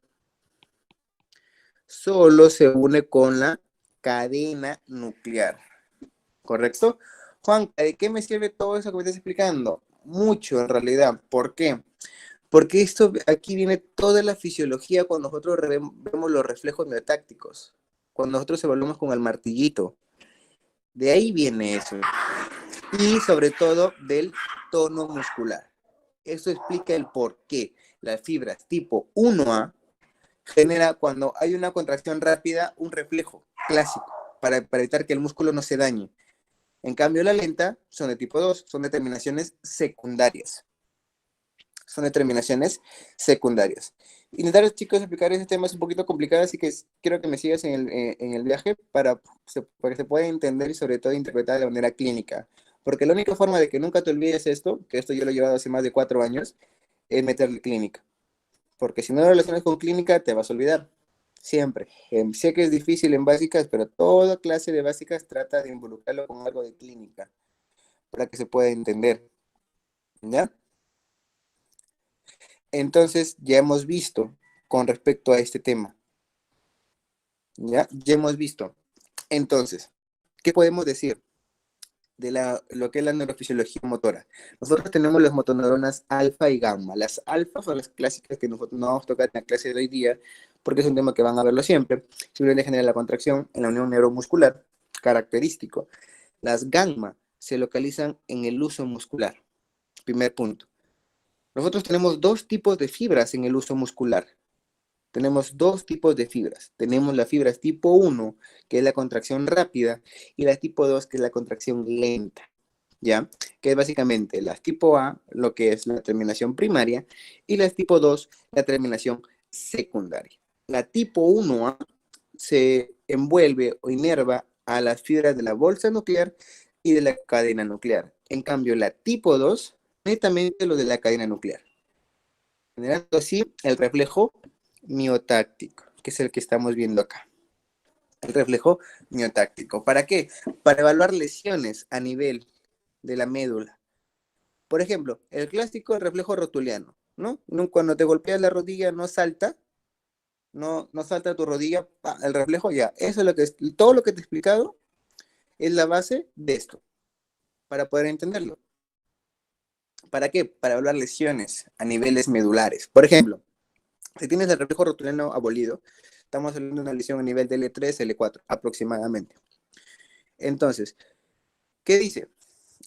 solo se une con la cadena nuclear. ¿Correcto? Juan, ¿de qué me sirve todo eso que me estás explicando? Mucho, en realidad. ¿Por qué? Porque esto, aquí viene toda la fisiología cuando nosotros vemos los reflejos miotácticos. Cuando nosotros evaluamos con el martillito. De ahí viene eso. Y sobre todo del tono muscular. Eso explica el por qué las fibras tipo 1A genera cuando hay una contracción rápida un reflejo clásico para evitar que el músculo no se dañe. En cambio, la lenta son de tipo 2, son determinaciones secundarias. Son determinaciones secundarias. Intentar, chicos, explicar ese tema es un poquito complicado, así que quiero que me sigas en el viaje para que se pueda entender y sobre todo interpretar de manera clínica. Porque la única forma de que nunca te olvides esto, que esto yo lo he llevado hace más de 4 años, es meterle clínica. Porque si no lo relacionas con clínica, te vas a olvidar. Siempre. Sé que es difícil en básicas, pero toda clase de básicas trata de involucrarlo con algo de clínica para que se pueda entender. ¿Ya? Entonces, ya hemos visto con respecto a este tema. ¿Ya? Ya hemos visto. Entonces, ¿qué podemos decir de lo que es la neurofisiología motora? Nosotros tenemos las motoneuronas alfa y gamma. Las alfa son las clásicas que nosotros no vamos a tocar en la clase de hoy día, porque es un tema que van a verlo siempre. Simplemente genera la contracción en la unión neuromuscular, característico. Las gamma se localizan en el uso muscular. Primer punto. Nosotros tenemos dos tipos de fibras en el uso muscular. Tenemos dos tipos de fibras. Tenemos la fibra tipo 1, que es la contracción rápida, y la tipo 2, que es la contracción lenta. ¿ya? Que es básicamente las tipo A, lo que es la terminación primaria, y las tipo 2, la terminación secundaria. La tipo 1A se envuelve o inerva a las fibras de la bolsa nuclear y de la cadena nuclear. En cambio, la tipo 2, netamente lo de la cadena nuclear, generando así el reflejo miotáctico, que es el que estamos viendo acá. El reflejo miotáctico. ¿Para qué? Para evaluar lesiones a nivel de la médula. Por ejemplo, el clásico reflejo rotuliano, ¿no? Cuando te golpeas la rodilla no salta, no salta tu rodilla, el reflejo ya. Eso es lo que es, todo lo que te he explicado es la base de esto, para poder entenderlo. ¿Para qué? Para evaluar lesiones a niveles medulares. Por ejemplo, si tienes el reflejo rotuliano abolido, estamos hablando de una lesión a nivel de L3, L4 aproximadamente. Entonces, ¿qué dice?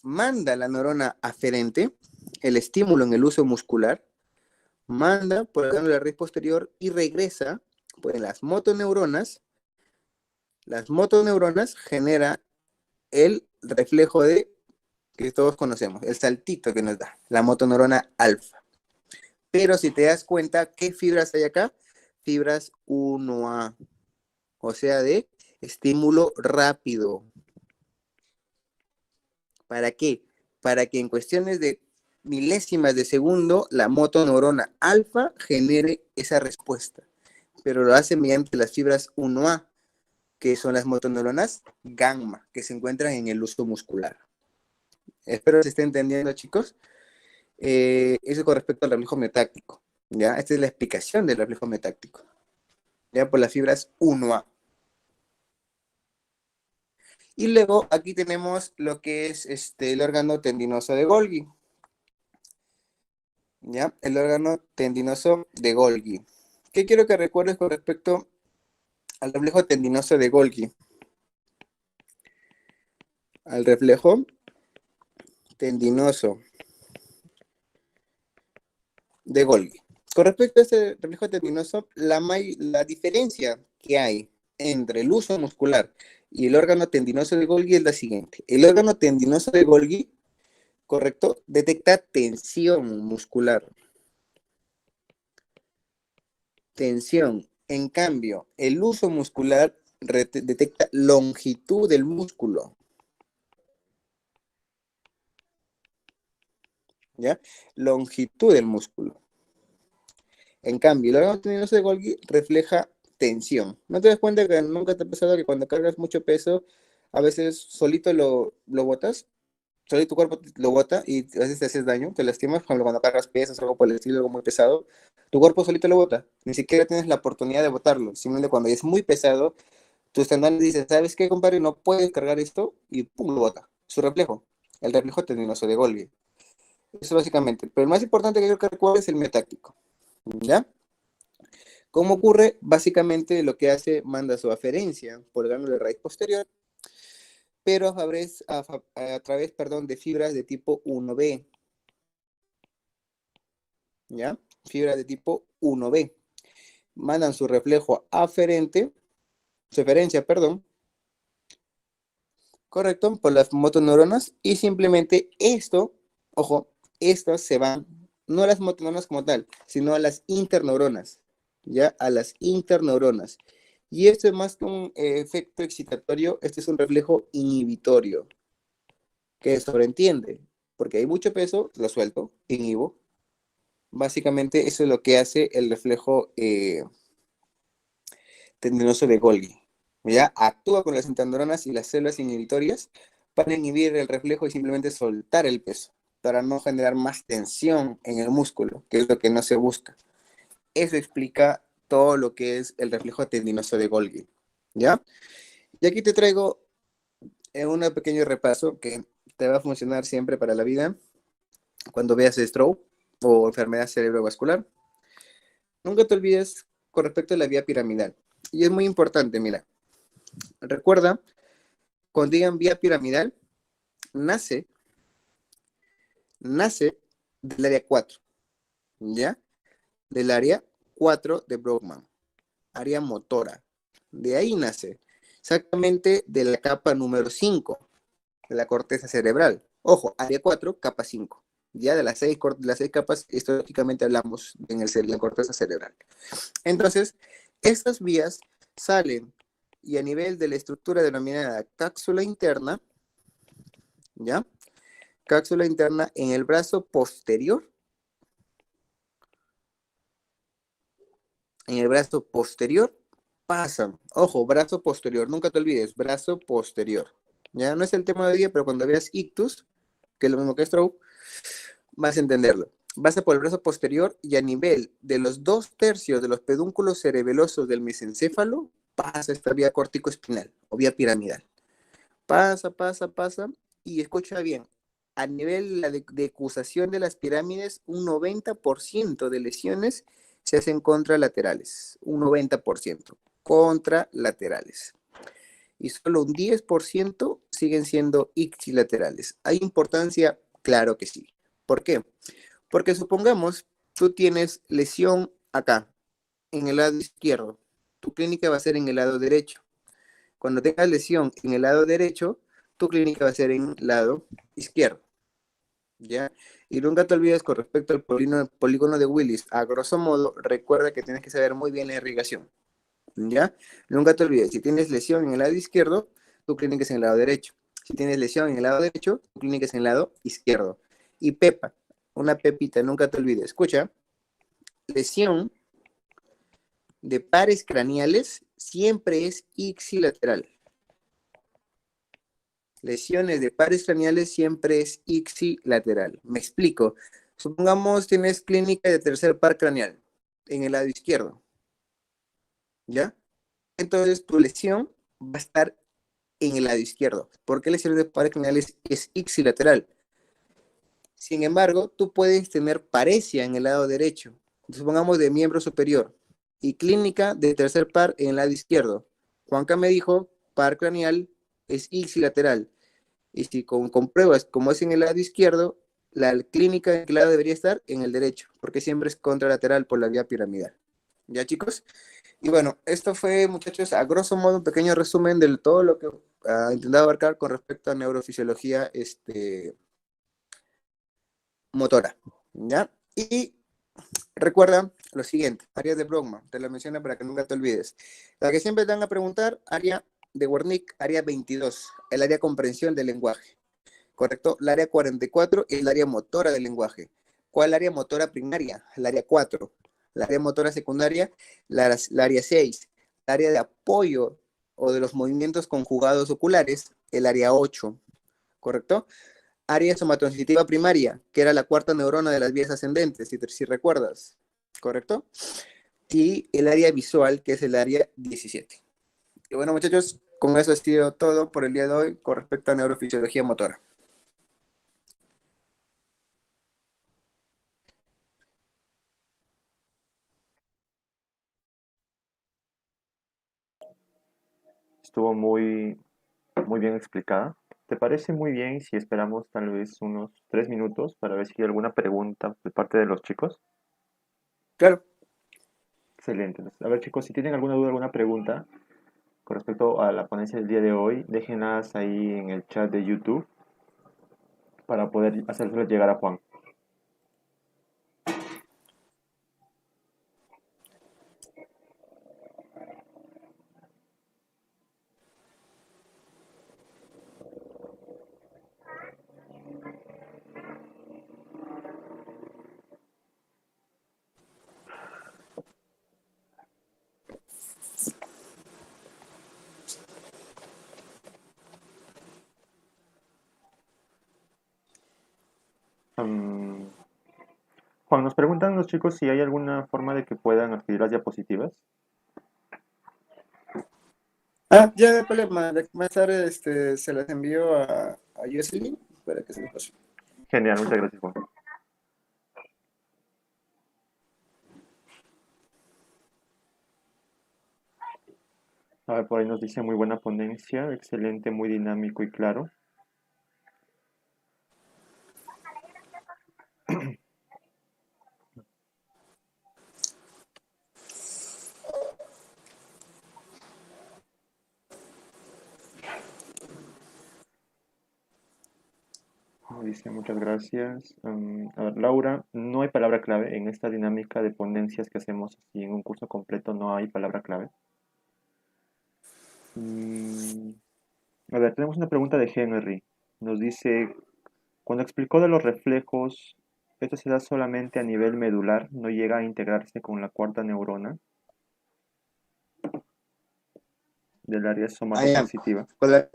Manda la neurona aferente el estímulo en el uso muscular, manda por el ganglio de la raíz posterior y regresa, pues las motoneuronas genera el reflejo de que todos conocemos, el saltito que nos da, la motoneurona alfa. Pero si te das cuenta, ¿qué fibras hay acá? Fibras 1A, o sea, de estímulo rápido. ¿Para qué? Para que en cuestiones de milésimas de segundo, la motoneurona alfa genere esa respuesta. Pero lo hace mediante las fibras 1A, que son las motoneuronas gamma, que se encuentran en el uso muscular. Espero se esté entendiendo, chicos. Eso con respecto al reflejo miotáctico. ¿Ya? Esta es la explicación del reflejo miotáctico. ¿Ya? Por las fibras 1A. Y luego aquí tenemos lo que es el órgano tendinoso de Golgi. ¿Ya? El órgano tendinoso de Golgi. ¿Qué quiero que recuerdes con respecto al reflejo tendinoso de Golgi? Al reflejo tendinoso de Golgi. Con respecto a este reflejo tendinoso, la diferencia que hay entre el uso muscular y el órgano tendinoso de Golgi es la siguiente. El órgano tendinoso de Golgi, correcto, detecta tensión muscular. Tensión. En cambio, el uso muscular detecta longitud del músculo. ¿Ya? Longitud del músculo. En cambio, el órgano tendinoso de Golgi refleja tensión. ¿No te das cuenta que nunca te ha pasado que cuando cargas mucho peso, a veces solito lo botas? Solito tu cuerpo lo bota y a veces te haces daño, te lastimas, cuando cargas pesas o algo por el estilo, algo muy pesado, tu cuerpo solito lo bota. Ni siquiera tienes la oportunidad de botarlo. Simplemente cuando es muy pesado, tus tendones dicen, ¿sabes qué, compadre? No puedes cargar esto y pum, lo bota. Su reflejo. El reflejo tendinoso de Golgi. Eso básicamente. Pero el más importante que creo que recuerdes es el miotáctico. ¿Ya? ¿Cómo ocurre? Básicamente lo que hace, manda su aferencia por el ganglio de raíz posterior, pero a través, perdón, de fibras de tipo 1B. ¿Ya? Fibras de tipo 1B. Mandan su reflejo aferente, su eferencia, perdón, correcto, por las motoneuronas y simplemente esto, ojo, estas se van, no a las motoneuronas como tal, sino a las interneuronas, ¿ya? A las interneuronas. Y esto es más que un efecto excitatorio, este es un reflejo inhibitorio, que sobreentiende, porque hay mucho peso, lo suelto, inhibo. Básicamente eso es lo que hace el reflejo tendinoso de Golgi. ¿Ya? Actúa con las interneuronas y las células inhibitorias para inhibir el reflejo y simplemente soltar el peso, para no generar más tensión en el músculo, que es lo que no se busca. Eso explica todo lo que es el reflejo tendinoso de Golgi. ¿Ya? Y aquí te traigo un pequeño repaso que te va a funcionar siempre para la vida cuando veas stroke o enfermedad cerebrovascular. Nunca te olvides con respecto a la vía piramidal. Y es muy importante, mira. Recuerda, cuando digan vía piramidal, nace del área 4, ¿ya? Del área 4 de Brockman, área motora. De ahí nace, exactamente de la capa número 5, de la corteza cerebral. Ojo, área 4, capa 5. Ya de las seis capas, históricamente hablamos en la corteza cerebral. Entonces, estas vías salen y a nivel de la estructura denominada cápsula interna, ¿ya? Cápsula interna en el brazo posterior. En el brazo posterior pasan. Ojo, brazo posterior, nunca te olvides, brazo posterior. Ya no es el tema de hoy día, pero cuando veas ictus, que es lo mismo que stroke, vas a entenderlo. Pasa por el brazo posterior y a nivel de los 2/3 de los pedúnculos cerebelosos del mesencéfalo, pasa esta vía corticoespinal o vía piramidal. Pasa, y escucha bien, a nivel de acusación de las pirámides, un 90% de lesiones se hacen contralaterales, un 90% contralaterales. Y solo un 10% siguen siendo ipsilaterales. ¿Hay importancia? Claro que sí. ¿Por qué? Porque supongamos, tú tienes lesión acá, en el lado izquierdo. Tu clínica va a ser en el lado derecho. Cuando tengas lesión en el lado derecho, tu clínica va a ser en el lado izquierdo. ¿Ya? Y nunca te olvides con respecto al polígono de Willis. A grosso modo, recuerda que tienes que saber muy bien la irrigación. ¿Ya? Nunca te olvides, si tienes lesión en el lado izquierdo, tu clínica es en el lado derecho. Si tienes lesión en el lado derecho, tu clínica es en el lado izquierdo. Y Pepa, una pepita, nunca te olvides. Escucha, lesión de pares craneales siempre es ipsilateral. Lesiones de pares craneales siempre es ipsilateral. Me explico. Supongamos tienes clínica de tercer par craneal en el lado izquierdo. ¿Ya? Entonces tu lesión va a estar en el lado izquierdo. ¿Por qué lesión de pares craneales es ipsilateral? Sin embargo, tú puedes tener paresia en el lado derecho. Supongamos de miembro superior. Y clínica de tercer par en el lado izquierdo. Juanca me dijo, par craneal es ipsilateral. Y si compruebas como es en el lado izquierdo, la clínica en qué lado debería estar en el derecho, porque siempre es contralateral por la vía piramidal. ¿Ya, chicos? Y bueno, esto fue, muchachos, a grosso modo, un pequeño resumen de todo lo que he intentado abarcar con respecto a neurofisiología motora. ¿Ya? Y recuerda lo siguiente, áreas de Brodmann, te lo menciono para que nunca te olvides. La que siempre te van a preguntar, área de Wernicke, área 22, el área de comprensión del lenguaje. ¿Correcto? El área 44 es el área motora del lenguaje. ¿Cuál área motora primaria? El área 4. La área motora secundaria, la área 6. El área de apoyo o de los movimientos conjugados oculares, el área 8. ¿Correcto? Área somatosensitiva primaria, que era la cuarta neurona de las vías ascendentes, si recuerdas. ¿Correcto? Y el área visual, que es el área 17. Y bueno, muchachos, con eso ha sido todo por el día de hoy con respecto a neurofisiología motora. Estuvo muy bien explicada. ¿Te parece muy bien si esperamos tal vez unos 3 minutos para ver si hay alguna pregunta de parte de los chicos? Claro. Excelente. Entonces, a ver, chicos, si tienen alguna duda, alguna pregunta con respecto a la ponencia del día de hoy, déjenlas ahí en el chat de YouTube para poder hacérselas llegar a Juan. Mm, Juan, nos preguntan los chicos si hay alguna forma de que puedan adquirir las diapositivas. Ya no hay problema. Más tarde se las envío a Jocelyn para que se los pase. Genial, muchas gracias, Juan. A ver, por ahí nos dice muy buena ponencia, excelente, muy dinámico y claro. dice muchas gracias. A ver, Laura, no hay palabra clave en esta dinámica de ponencias que hacemos así en un curso completo, no hay palabra clave. Mm, a ver, tenemos una pregunta de Henry. Nos dice, cuando explicó de los reflejos, esto se da solamente a nivel medular, no llega a integrarse con la cuarta neurona del área Ah, ya. somatosensitiva. Pues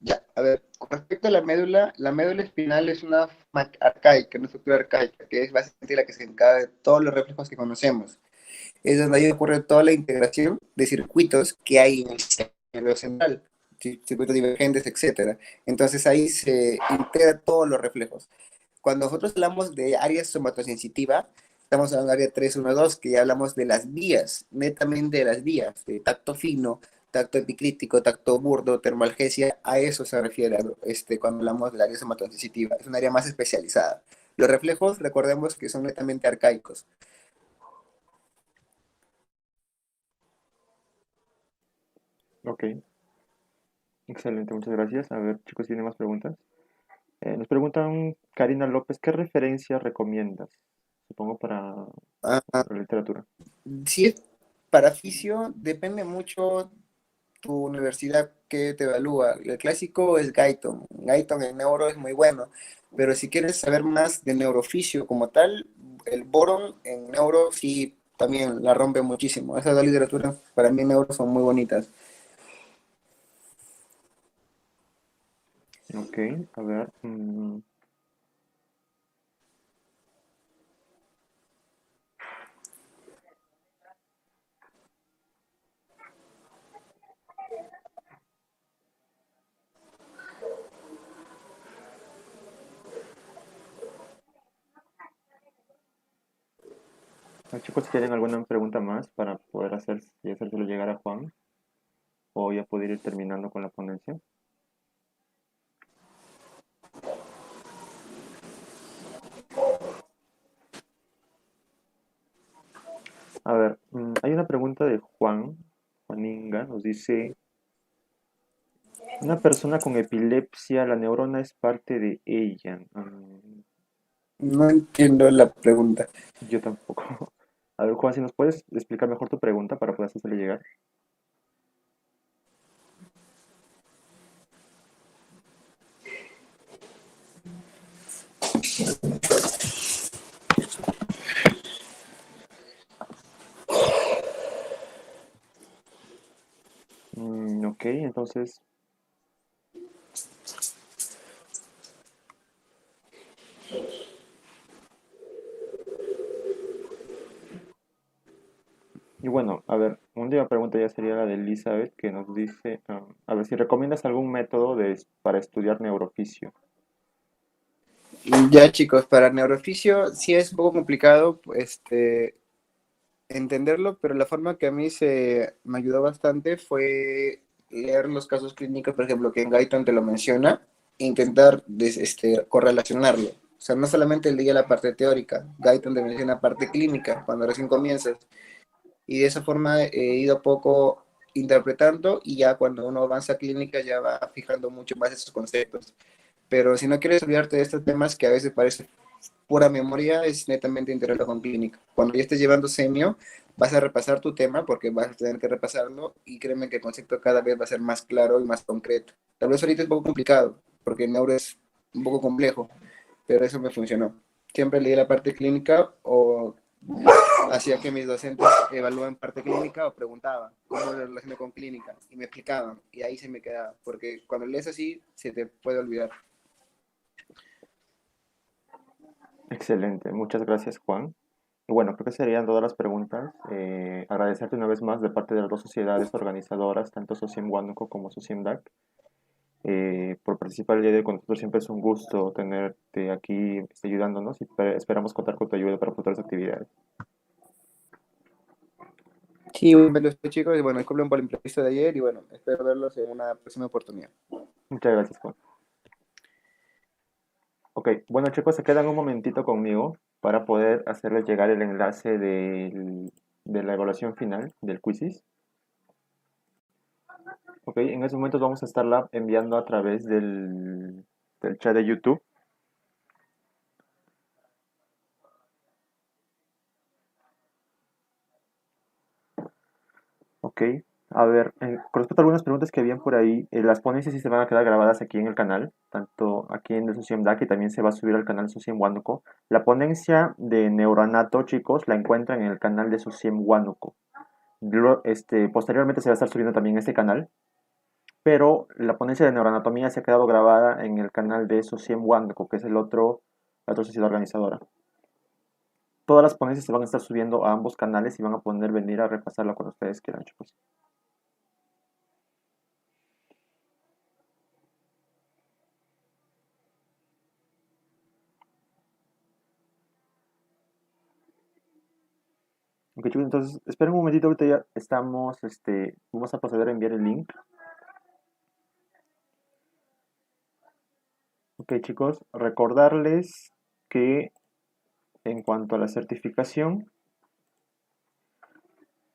ya, a ver, con respecto a la médula espinal es una forma arcaica, una estructura arcaica, que es básicamente la que se encarga de todos los reflejos que conocemos. Es donde ahí ocurre toda la integración de circuitos que hay en el sistema nervioso central, circuitos divergentes, etcétera. Entonces ahí se integra todos los reflejos. Cuando nosotros hablamos de área somatosensitiva, estamos hablando de área 312, que ya hablamos de las vías, netamente de las vías, de tacto fino, tacto epicrítico, tacto burdo, termalgesia, a eso se refiere cuando hablamos del área somatosensitiva. Es un área más especializada. Los reflejos, recordemos que son netamente arcaicos. Ok, excelente, muchas gracias. A ver, chicos, ¿tienen más preguntas? Nos preguntan, Karina López, ¿qué referencias recomiendas? Supongo Ah, para literatura. si es para fisio, depende mucho tu universidad que te evalúa. El clásico es Guyton. Guyton en neuro es muy bueno, pero si quieres saber más de neurofisio como tal, el Boron en neuro sí también la rompe muchísimo. Esas dos literaturas para mí en neuro son muy bonitas. Ok, a ver. Chicos, si tienen alguna pregunta más para poder hacer y hacérselo llegar a Juan, o ya poder ir terminando con la ponencia. A ver, hay una pregunta de Juaninga, nos dice, una persona con epilepsia, la neurona es parte de ella. No entiendo la pregunta. Yo tampoco. A ver, Juan, si nos puedes explicar mejor tu pregunta para poder hacerle llegar. Ok, entonces, y bueno, a ver, una última pregunta ya sería la de Elizabeth, que nos dice, a ver, si recomiendas algún método para estudiar neurofisio. Ya chicos, para neurofisio sí es un poco complicado entenderlo, pero la forma que a mí me ayudó bastante fue leer los casos clínicos, por ejemplo, que en Guyton te lo menciona, e intentar correlacionarlo. O sea, no solamente leía la parte teórica, Guyton te menciona parte clínica cuando recién comienzas, y de esa forma he ido poco interpretando y ya cuando uno avanza a clínica ya va fijando mucho más esos conceptos. Pero si no quieres olvidarte de estos temas que a veces parece pura memoria, es netamente integrarlo con clínica. Cuando ya estés llevando semio, vas a repasar tu tema porque vas a tener que repasarlo y créeme que el concepto cada vez va a ser más claro y más concreto. Tal vez ahorita es un poco complicado porque el neuro es un poco complejo, pero eso me funcionó. Siempre leí la parte clínica o hacía que mis docentes evalúen parte clínica o preguntaban cómo lo relaciono con clínica y me explicaban y ahí se me quedaba porque cuando lees así se te puede olvidar. Excelente, muchas gracias, Juan. Y bueno, creo que serían todas las preguntas. Agradecerte una vez más de parte de las dos sociedades organizadoras, tanto Sociem Huánuco como Sociem DAC, por participar el día de hoy con nosotros. Siempre es un gusto tenerte aquí ayudándonos y esperamos contar con tu ayuda para futuras actividades. Sí, bienvenidos chicos y bueno, disculpen por el imprevisto de ayer y bueno, espero verlos en una próxima oportunidad. Muchas gracias, Juan. Ok, bueno chicos, se quedan un momentito conmigo para poder hacerles llegar el enlace de la evaluación final del quizzes. Ok, en estos momentos vamos a estarla enviando a través del del chat de YouTube. Ok, a ver, con respecto a algunas preguntas que habían por ahí, las ponencias sí se van a quedar grabadas aquí en el canal, tanto aquí en el SOCIEM DAC y también se va a subir al canal SOCIEM Huánuco. La ponencia de Neuroanato, chicos, la encuentran en el canal de SOCIEM Huánuco. Posteriormente se va a estar subiendo también a este canal, pero la ponencia de neuroanatomía se ha quedado grabada en el canal de SOCIEM Huánuco, que es la otra sociedad organizadora. Todas las ponencias se van a estar subiendo a ambos canales y van a poder venir a repasarla cuando ustedes quieran, chicos. Ok, chicos, entonces esperen un momentito, ahorita ya estamos, vamos a proceder a enviar el link. Ok, chicos, recordarles que en cuanto a la certificación,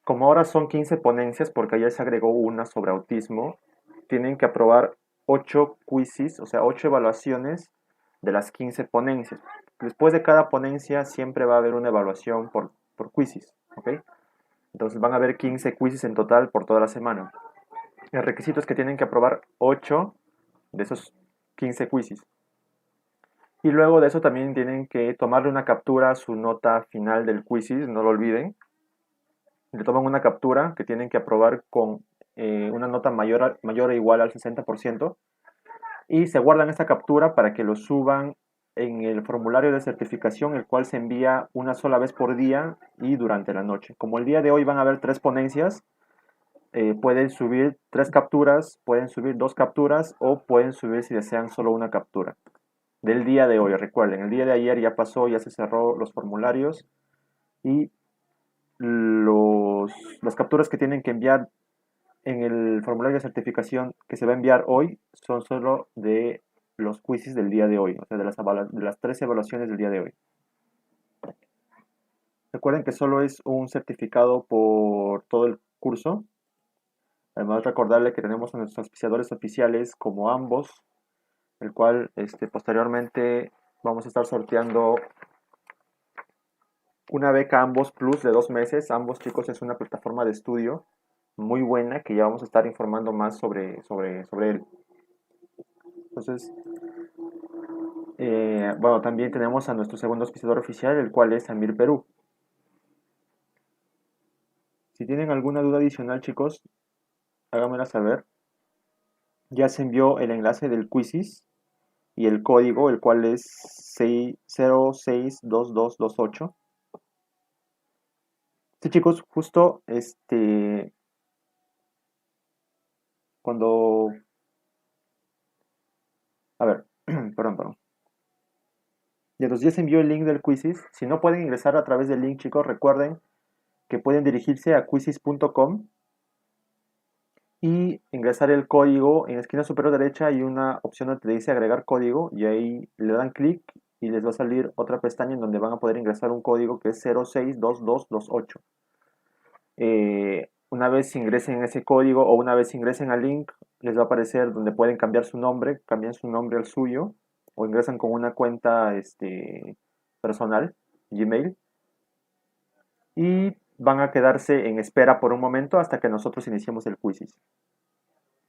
como ahora son 15 ponencias, porque ayer se agregó una sobre autismo, tienen que aprobar 8 quizzes, o sea, 8 evaluaciones de las 15 ponencias. Después de cada ponencia siempre va a haber una evaluación por quizzes, ¿ok? Entonces van a haber 15 quizzes en total por toda la semana. El requisito es que tienen que aprobar 8 de esos 15 quizzes. Y luego de eso también tienen que tomarle una captura a su nota final del quizzes, no lo olviden. Le toman una captura que tienen que aprobar con una nota mayor o igual al 60% y se guardan esta captura para que lo suban en el formulario de certificación, el cual se envía una sola vez por día y durante la noche. Como el día de hoy van a haber 3 ponencias, pueden subir 3 capturas, pueden subir 2 capturas o pueden subir si desean solo una captura. Del día de hoy, recuerden, el día de ayer ya pasó, ya se cerró los formularios y las capturas que tienen que enviar en el formulario de certificación que se va a enviar hoy son solo de los quizzes del día de hoy, o sea, de las 3 evaluaciones del día de hoy. Recuerden que solo es un certificado por todo el curso. Además, recordarle que tenemos a nuestros auspiciadores oficiales como ambos, el cual posteriormente vamos a estar sorteando una beca Ambos Plus de 2 meses. Ambos, chicos, es una plataforma de estudio muy buena que ya vamos a estar informando más sobre él. Entonces, bueno, también tenemos a nuestro segundo auspiciador oficial, el cual es Amir Perú. Si tienen alguna duda adicional, chicos, háganmela saber. Ya se envió el enlace del quizzes y el código, el cual es 062228. Sí, chicos, justo cuando... A ver, perdón. Y entonces ya se envió el link del quizzes. Si no pueden ingresar a través del link, chicos, recuerden que pueden dirigirse a quizzes.com y ingresar el código. En la esquina superior derecha hay una opción donde te dice agregar código y ahí le dan clic y les va a salir otra pestaña en donde van a poder ingresar un código que es 062228. Una vez ingresen ese código o una vez ingresen al link, les va a aparecer donde pueden cambiar su nombre, cambian su nombre al suyo o ingresan con una cuenta personal, Gmail, y van a quedarse en espera por un momento hasta que nosotros iniciemos el quiz.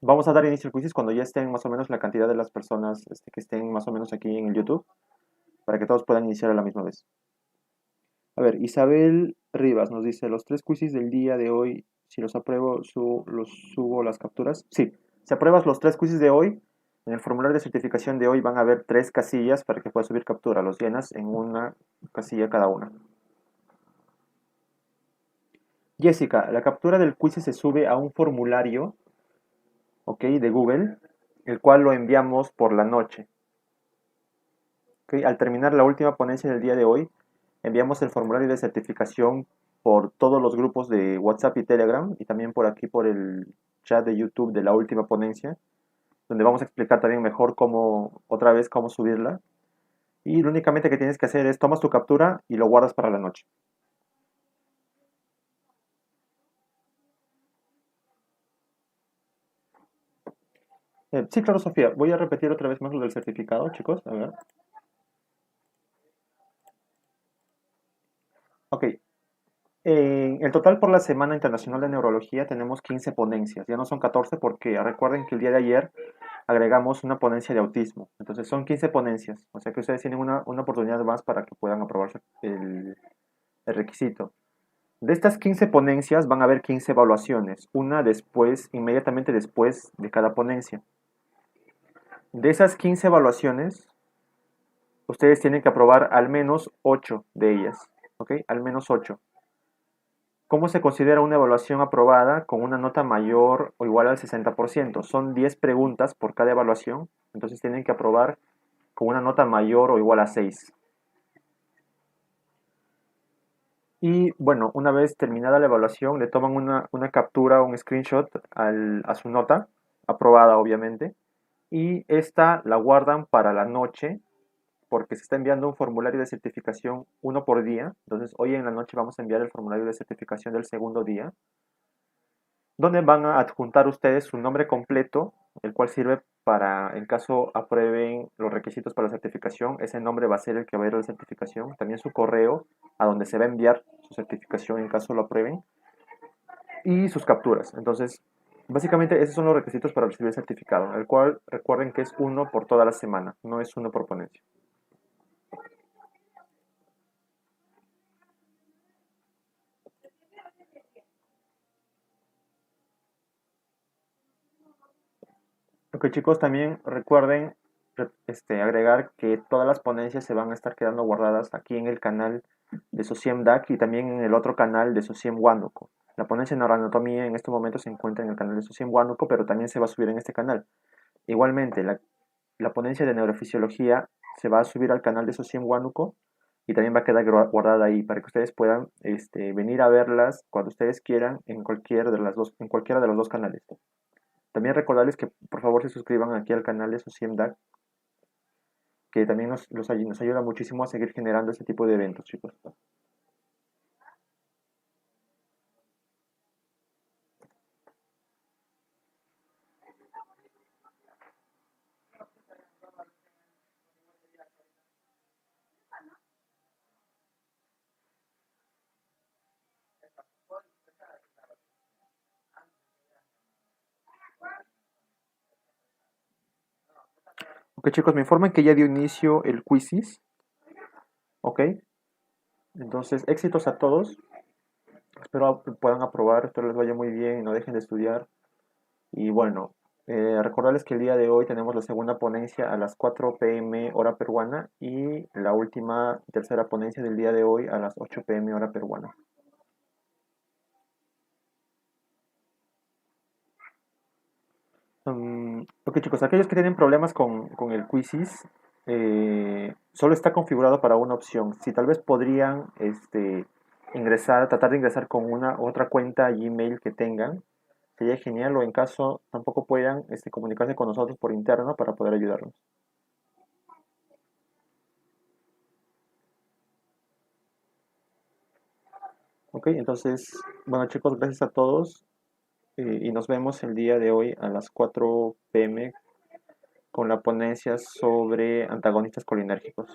Vamos a dar inicio al quiz cuando ya estén más o menos la cantidad de las personas que estén más o menos aquí en el YouTube, para que todos puedan iniciar a la misma vez. A ver, Isabel Rivas nos dice, los 3 quizzes del día de hoy, si los apruebo, los subo las capturas. Sí, si apruebas los 3 quizzes de hoy, en el formulario de certificación de hoy van a haber 3 casillas para que puedas subir captura. Los llenas en una casilla cada una. Jessica, la captura del quiz se sube a un formulario, ¿ok? De Google, el cual lo enviamos por la noche. ¿Ok? Al terminar la última ponencia del día de hoy, enviamos el formulario de certificación por todos los grupos de WhatsApp y Telegram y también por aquí por el chat de YouTube de la última ponencia, donde vamos a explicar también mejor otra vez cómo subirla. Y lo únicamente que tienes que hacer es tomas tu captura y lo guardas para la noche. Sí, claro, Sofía. Voy a repetir otra vez más lo del certificado, chicos. A ver. Ok. En el total por la Semana Internacional de Neurología tenemos 15 ponencias. Ya no son 14 porque recuerden que el día de ayer agregamos una ponencia de autismo. Entonces son 15 ponencias. O sea que ustedes tienen una oportunidad más para que puedan aprobarse el requisito. De estas 15 ponencias van a haber 15 evaluaciones, una después, inmediatamente después de cada ponencia. De esas 15 evaluaciones, ustedes tienen que aprobar al menos 8 de ellas, ¿ok? Al menos 8. ¿Cómo se considera una evaluación aprobada con una nota mayor o igual al 60%? Son 10 preguntas por cada evaluación, entonces tienen que aprobar con una nota mayor o igual a 6. Y bueno, una vez terminada la evaluación, le toman una captura, un screenshot a su nota, aprobada obviamente, y esta la guardan para la noche porque se está enviando un formulario de certificación uno por día. Entonces hoy en la noche vamos a enviar el formulario de certificación del segundo día, donde van a adjuntar ustedes su nombre completo, el cual sirve para, en caso aprueben los requisitos para la certificación, ese nombre va a ser el que va a ir a la certificación. También su correo, a donde se va a enviar su certificación en caso lo aprueben, y sus capturas. Entonces, básicamente esos son los requisitos para recibir el certificado, el cual recuerden que es uno por toda la semana, no es uno por ponencia. Ok, chicos, también recuerden agregar que todas las ponencias se van a estar quedando guardadas aquí en el canal de SOCIEM DAC y también en el otro canal de SOCIEM Huánuco. La ponencia de neuroanatomía en este momento se encuentra en el canal de SOCIEM Huánuco, pero también se va a subir en este canal. Igualmente, la ponencia de neurofisiología se va a subir al canal de SOCIEM Huánuco y también va a quedar guardada ahí para que ustedes puedan venir a verlas cuando ustedes quieran en cualquiera de los dos canales. También recordarles que por favor se suscriban aquí al canal de SOCIEMDAC, que también nos ayuda muchísimo a seguir generando este tipo de eventos, chicos. Ok, chicos, me informan que ya dio inicio el quizzes. Ok, entonces éxitos a todos. Espero puedan aprobar, espero les vaya muy bien y no dejen de estudiar. Y bueno, recordarles que el día de hoy tenemos la segunda ponencia a las 4 p.m. hora peruana y la última tercera ponencia del día de hoy a las 8 p.m. hora peruana. Ok, chicos, aquellos que tienen problemas con el quizzes, solo está configurado para una opción. Si tal vez podrían tratar de ingresar con una otra cuenta Gmail que tengan, sería genial, o en caso tampoco puedan comunicarse con nosotros por interno para poder ayudarnos. Ok, entonces, bueno chicos, gracias a todos y nos vemos el día de hoy a las 4 p.m. con la ponencia sobre antagonistas colinérgicos.